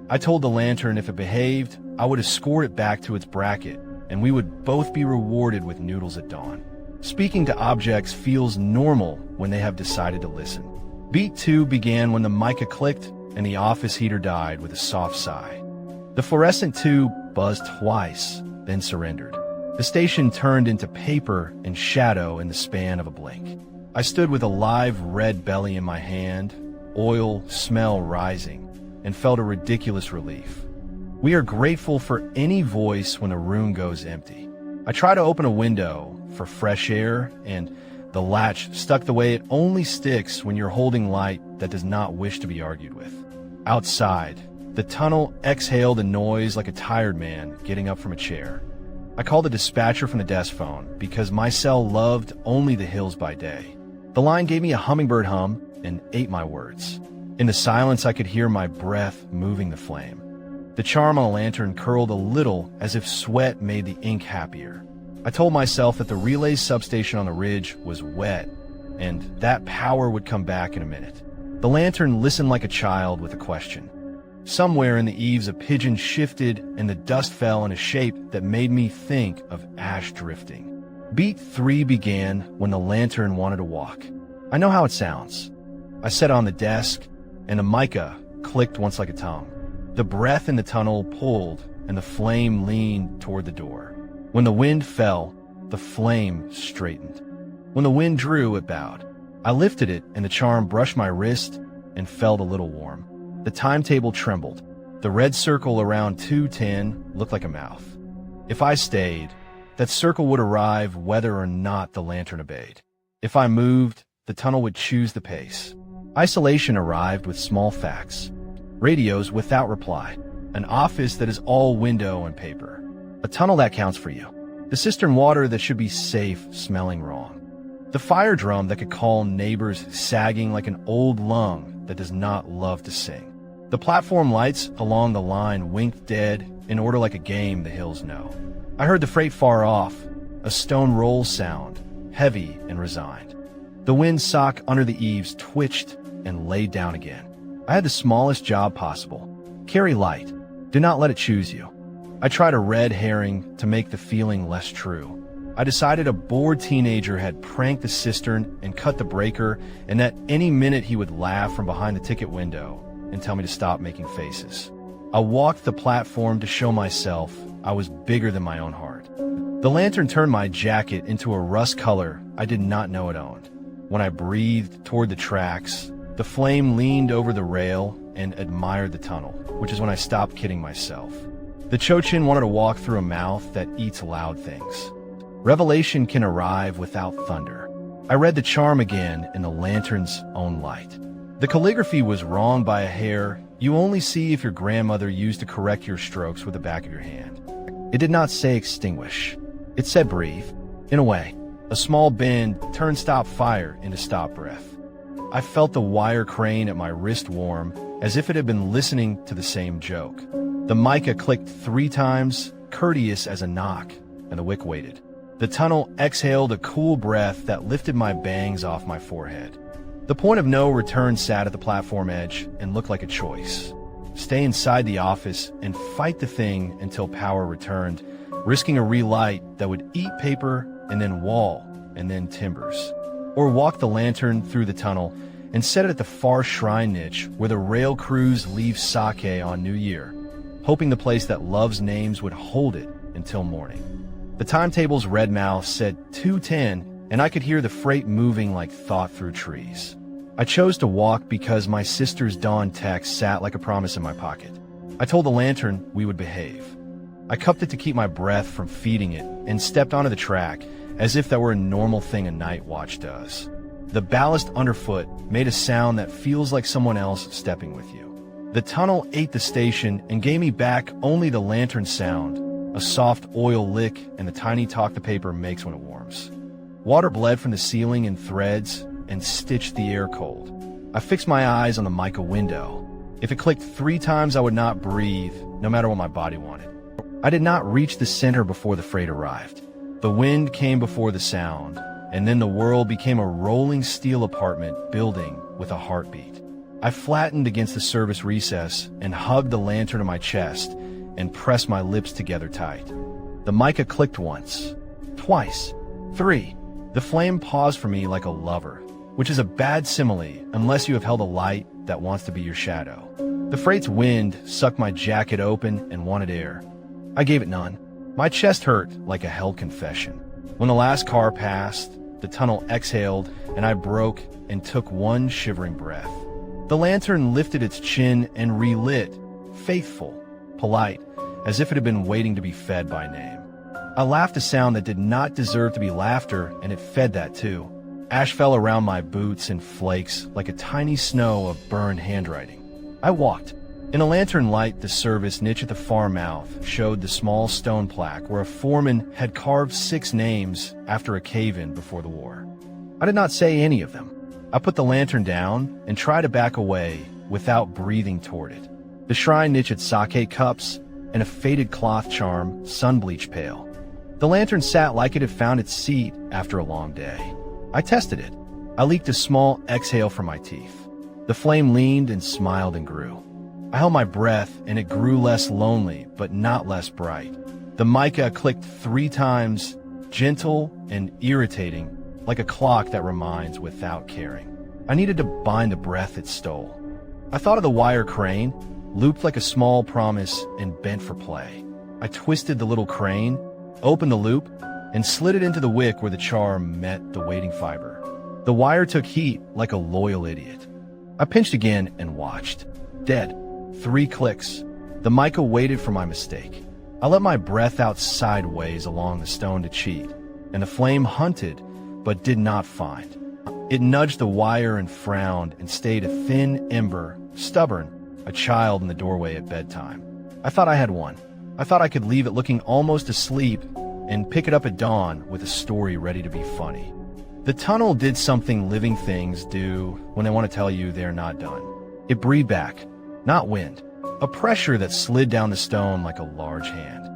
I told the lantern if it behaved, I would escort it back to its bracket, and we would both be rewarded with noodles at dawn. Speaking to objects feels normal when they have decided to listen. Beat 2 began when the mica clicked and the office heater died with a soft sigh. The fluorescent tube buzzed twice, then surrendered. The station turned into paper and shadow in the span of a blink. I stood with a live red belly in my hand, oil smell rising, and felt a ridiculous relief. We are grateful for any voice when a room goes empty. I try to open a window for fresh air, and the latch stuck the way it only sticks when you're holding light that does not wish to be argued with. Outside, the tunnel exhaled a noise like a tired man getting up from a chair. I called the dispatcher from the desk phone because my cell loved only the hills by day. The line gave me a hummingbird hum and ate my words. In the silence, I could hear my breath moving the flame. The charm on the lantern curled a little as if sweat made the ink happier. I told myself that the relay substation on the ridge was wet and that power would come back in a minute. The lantern listened like a child with a question. Somewhere in the eaves, a pigeon shifted and the dust fell in a shape that made me think of ash drifting. Beat 3 began when the lantern wanted to walk. I know how it sounds. I sat on the desk, and the mica clicked once like a tongue. The breath in the tunnel pulled, and the flame leaned toward the door. When the wind fell, the flame straightened. When the wind drew, it bowed. I lifted it, and the charm brushed my wrist and felt a little warm. The timetable trembled. The red circle around 2:10 looked like a mouth. If I stayed, that circle would arrive whether or not the lantern obeyed. If I moved, the tunnel would choose the pace. Isolation arrived with small facts. Radios without reply. An office that is all window and paper. A tunnel that counts for you. The cistern water that should be safe smelling wrong. The fire drum that could call neighbors sagging like an old lung that does not love to sing. The platform lights along the line winked dead in order like a game the hills know. I heard the freight far off, a stone roll sound, heavy and resigned. The wind sock under the eaves twitched and laid down again. I had the smallest job possible. Carry light. Do not let it choose you. I tried a red herring to make the feeling less true. I decided a bored teenager had pranked the cistern and cut the breaker, and that any minute he would laugh from behind the ticket window and tell me to stop making faces. I walked the platform to show myself I was bigger than my own heart. The lantern turned my jacket into a rust color I did not know it owned. When I breathed toward the tracks, the flame leaned over the rail and admired the tunnel, which is when I stopped kidding myself. The Chochin wanted to walk through a mouth that eats loud things. Revelation can arrive without thunder. I read the charm again in the lantern's own light. The calligraphy was wrong by a hair. You only see if your grandmother used to correct your strokes with the back of your hand. It did not say extinguish. It said breathe. In a way, A small bend turned stop fire into stop breath. I felt the wire crane at my wrist warm, as if it had been listening to the same joke. The mica clicked 3 times, courteous as a knock, and the wick waited. The tunnel exhaled a cool breath that lifted my bangs off my forehead. The point of no return sat at the platform edge and looked like a choice. Stay inside the office and fight the thing until power returned, risking a relight that would eat paper and then wall and then timbers. Or walk the lantern through the tunnel and set it at the far shrine niche where the rail crews leave sake on New Year, hoping the place that loves names would hold it until morning. The timetable's red mouth said 2:10, and I could hear the freight moving like thought through trees. I chose to walk because my sister's dawn text sat like a promise in my pocket. I told the lantern we would behave. I cupped it to keep my breath from feeding it and stepped onto the track as if that were a normal thing a night watch does. The ballast underfoot made a sound that feels like someone else stepping with you. The tunnel ate the station and gave me back only the lantern sound, a soft oil lick and the tiny talk the paper makes when it warms. Water bled from the ceiling in threads and stitched the air cold. I fixed my eyes on the mica window. If it clicked 3 times, I would not breathe, no matter what my body wanted. I did not reach the center before the freight arrived. The wind came before the sound, and then the world became a rolling steel apartment building with a heartbeat. I flattened against the service recess and hugged the lantern to my chest and pressed my lips together tight. The mica clicked once, twice, 3. The flame paused for me like a lover, which is a bad simile unless you have held a light that wants to be your shadow. The freight's wind sucked my jacket open and wanted air. I gave it none. My chest hurt like a held confession. When the last car passed, the tunnel exhaled, and I broke and took one shivering breath. The lantern lifted its chin and relit, faithful, polite, as if it had been waiting to be fed by name. I laughed a sound that did not deserve to be laughter, and it fed that too. Ash fell around my boots in flakes like a tiny snow of burned handwriting. I walked. In a lantern light, the service niche at the far mouth showed the small stone plaque where a foreman had carved 6 names after a cave-in before the war. I did not say any of them. I put the lantern down and tried to back away without breathing toward it. The shrine niche had sake cups and a faded cloth charm, sun bleach pail. The lantern sat like it had found its seat after a long day. I tested it. I leaked a small exhale from my teeth. The flame leaned and smiled and grew. I held my breath, and it grew less lonely, but not less bright. The mica clicked 3 times, gentle and irritating, like a clock that reminds without caring. I needed to bind the breath it stole. I thought of the wire crane, looped like a small promise and bent for play. I twisted the little crane, opened the loop, and slid it into the wick where the charm met the waiting fiber. The wire took heat like a loyal idiot. I pinched again and watched. Dead. 3 clicks. The mica waited for my mistake. I let my breath out sideways along the stone to cheat, and the flame hunted, but did not find. It nudged the wire and frowned and stayed a thin ember, stubborn, a child in the doorway at bedtime. I thought I had one. I thought I could leave it looking almost asleep and pick it up at dawn with a story ready to be funny. The tunnel did something living things do when they want to tell you they're not done. It breathed back, not wind, a pressure that slid down the stone like a large hand.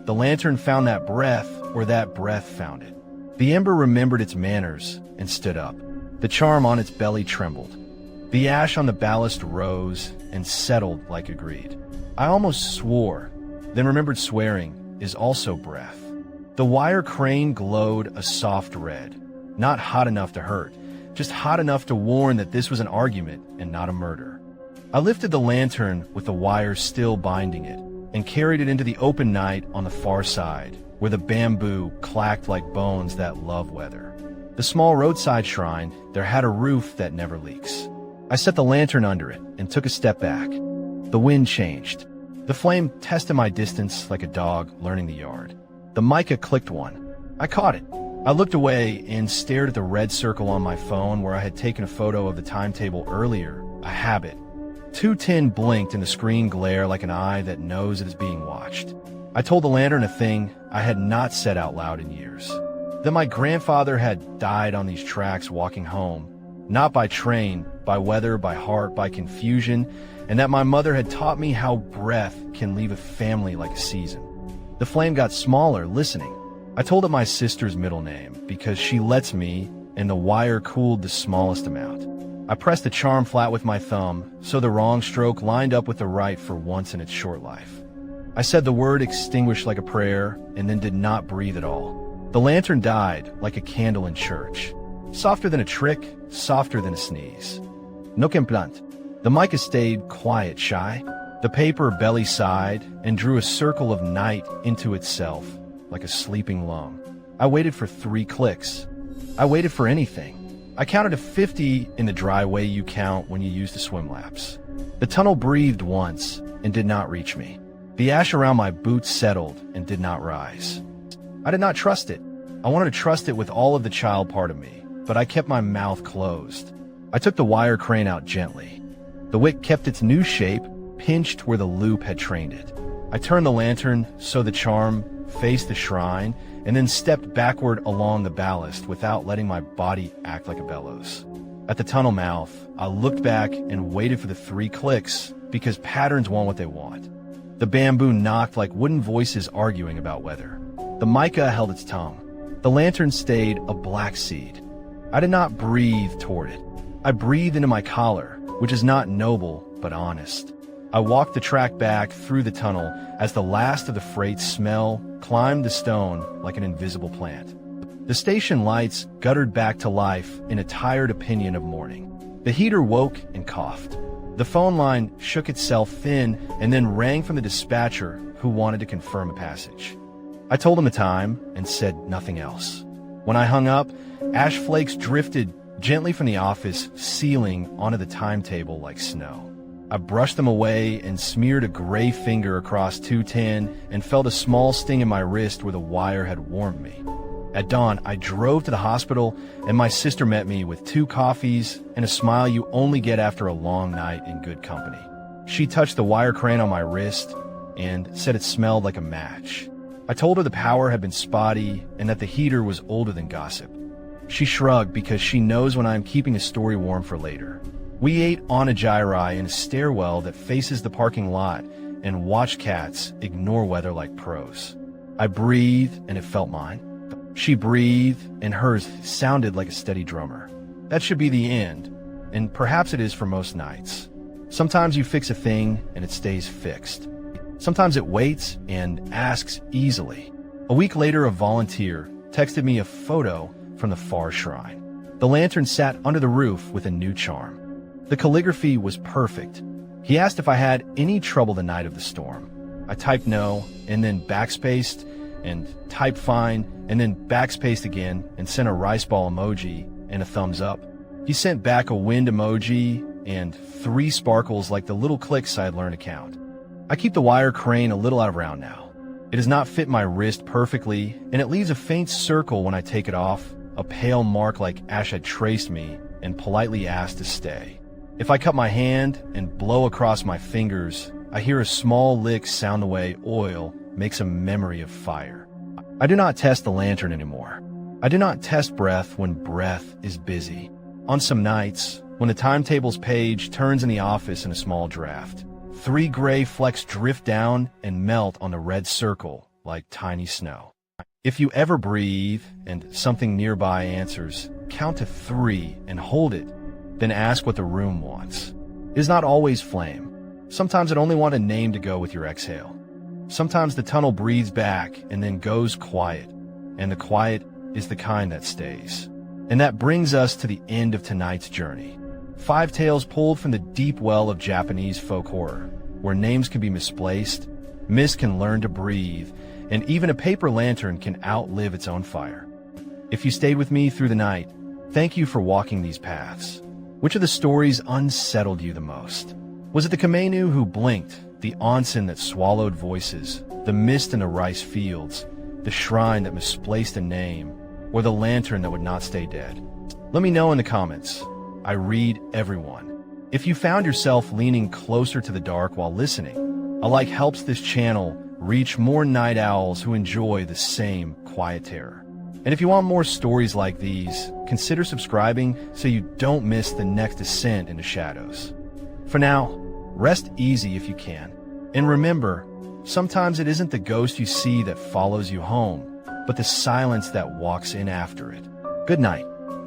The lantern found that breath, or that breath found it. The ember remembered its manners and stood up. The charm on its belly trembled. The ash on the ballast rose and settled like agreed. I almost swore, then remembered swearing is also breath. The wire crane glowed a soft red, not hot enough to hurt, just hot enough to warn that this was an argument and not a murder. I lifted the lantern with the wire still binding it and carried it into the open night on the far side, where the bamboo clacked like bones that love weather. The small roadside shrine there had a roof that never leaks. I set the lantern under it and took a step back. The wind changed. The flame tested my distance like a dog learning the yard. The mica clicked one. I caught it. I looked away and stared at the red circle on my phone where I had taken a photo of the timetable earlier, a habit. 2:10 blinked in the screen glare like an eye that knows it is being watched. I told the lantern a thing I had not said out loud in years. that my grandfather had died on these tracks walking home, not by train, by weather, by heart, by confusion, and that my mother had taught me how breath can leave a family like a season. The flame got smaller, listening. I told it my sister's middle name, because she lets me, and the wire cooled the smallest amount. I pressed the charm flat with my thumb, so the wrong stroke lined up with the right for once in its short life. I said the word extinguished like a prayer, and then did not breathe at all. The lantern died like a candle in church. Softer than a trick, softer than a sneeze. No complant. The mica stayed quiet, shy. The paper belly sighed and drew a circle of night into itself, like a sleeping lung. I waited for 3 clicks. I waited for anything. I counted to 50 in the dry way you count when you use the swim laps. The tunnel breathed once and did not reach me. The ash around my boots settled and did not rise. I did not trust it. I wanted to trust it with all of the child part of me, but I kept my mouth closed. I took the wire crane out gently. The wick kept its new shape, pinched where the loop had trained it. I turned the lantern so the charm faced the shrine, and then stepped backward along the ballast without letting my body act like a bellows. At the tunnel mouth, I looked back and waited for the 3 clicks, because patterns want what they want. The bamboo knocked like wooden voices arguing about weather. The mica held its tongue. The lantern stayed a black seed. I did not breathe toward it. I breathed into my collar, which is not noble, but honest. I walked the track back through the tunnel as the last of the freight's smell climbed the stone like an invisible plant. The station lights guttered back to life in a tired opinion of morning. The heater woke and coughed. The phone line shook itself thin and then rang from the dispatcher who wanted to confirm a passage. I told him the time and said nothing else. When I hung up, ash flakes drifted gently from the office, sealing onto the timetable like snow. I brushed them away and smeared a gray finger across 210 and felt a small sting in my wrist where the wire had warmed me. At dawn, I drove to the hospital, and my sister met me with 2 coffees and a smile you only get after a long night in good company. She touched the wire crane on my wrist and said it smelled like a match. I told her the power had been spotty and that the heater was older than gossip. She shrugged because she knows when I'm keeping a story warm for later. We ate onigiri in a stairwell that faces the parking lot and watched cats ignore weather like pros. I breathed and it felt mine. She breathed and hers sounded like a steady drummer. That should be the end, and perhaps it is for most nights. Sometimes you fix a thing and it stays fixed. Sometimes it waits and asks easily. A week later, a volunteer texted me a photo from the far shrine. The lantern sat under the roof with a new charm. The calligraphy was perfect. He asked if I had any trouble the night of the storm. I typed no, and then backspaced, and typed fine, and then backspaced again, and sent a rice ball emoji and a thumbs up. He sent back a wind emoji and 3 sparkles like the little clicks I had learned to count. I keep the wire crane a little out of round now. It does not fit my wrist perfectly, and it leaves a faint circle when I take it off, a pale mark like ash had traced me and politely asked to stay. If I cut my hand and blow across my fingers, I hear a small lick sound the way oil makes a memory of fire. I do not test the lantern anymore. I do not test breath when breath is busy. On some nights, when the timetable's page turns in the office in a small draft, 3 gray flecks drift down and melt on the red circle like tiny snow. If you ever breathe and something nearby answers, count to 3 and hold it, then ask what the room wants. It is not always flame. Sometimes it only wants a name to go with your exhale. Sometimes the tunnel breathes back and then goes quiet, and the quiet is the kind that stays. And that brings us to the end of tonight's journey. 5 tales pulled from the deep well of Japanese folk horror, where names can be misplaced, mist can learn to breathe, and even a paper lantern can outlive its own fire. If you stayed with me through the night, thank you for walking these paths. Which of the stories unsettled you the most? Was it the Komainu who blinked, the onsen that swallowed voices, the mist in the rice fields, the shrine that misplaced a name, or the lantern that would not stay dead? Let me know in the comments. I read everyone. If you found yourself leaning closer to the dark while listening, a like helps this channel reach more night owls who enjoy the same quiet terror. And if you want more stories like these, consider subscribing so you don't miss the next descent into shadows. For now, rest easy if you can. And remember, sometimes it isn't the ghost you see that follows you home, but the silence that walks in after it. Good night.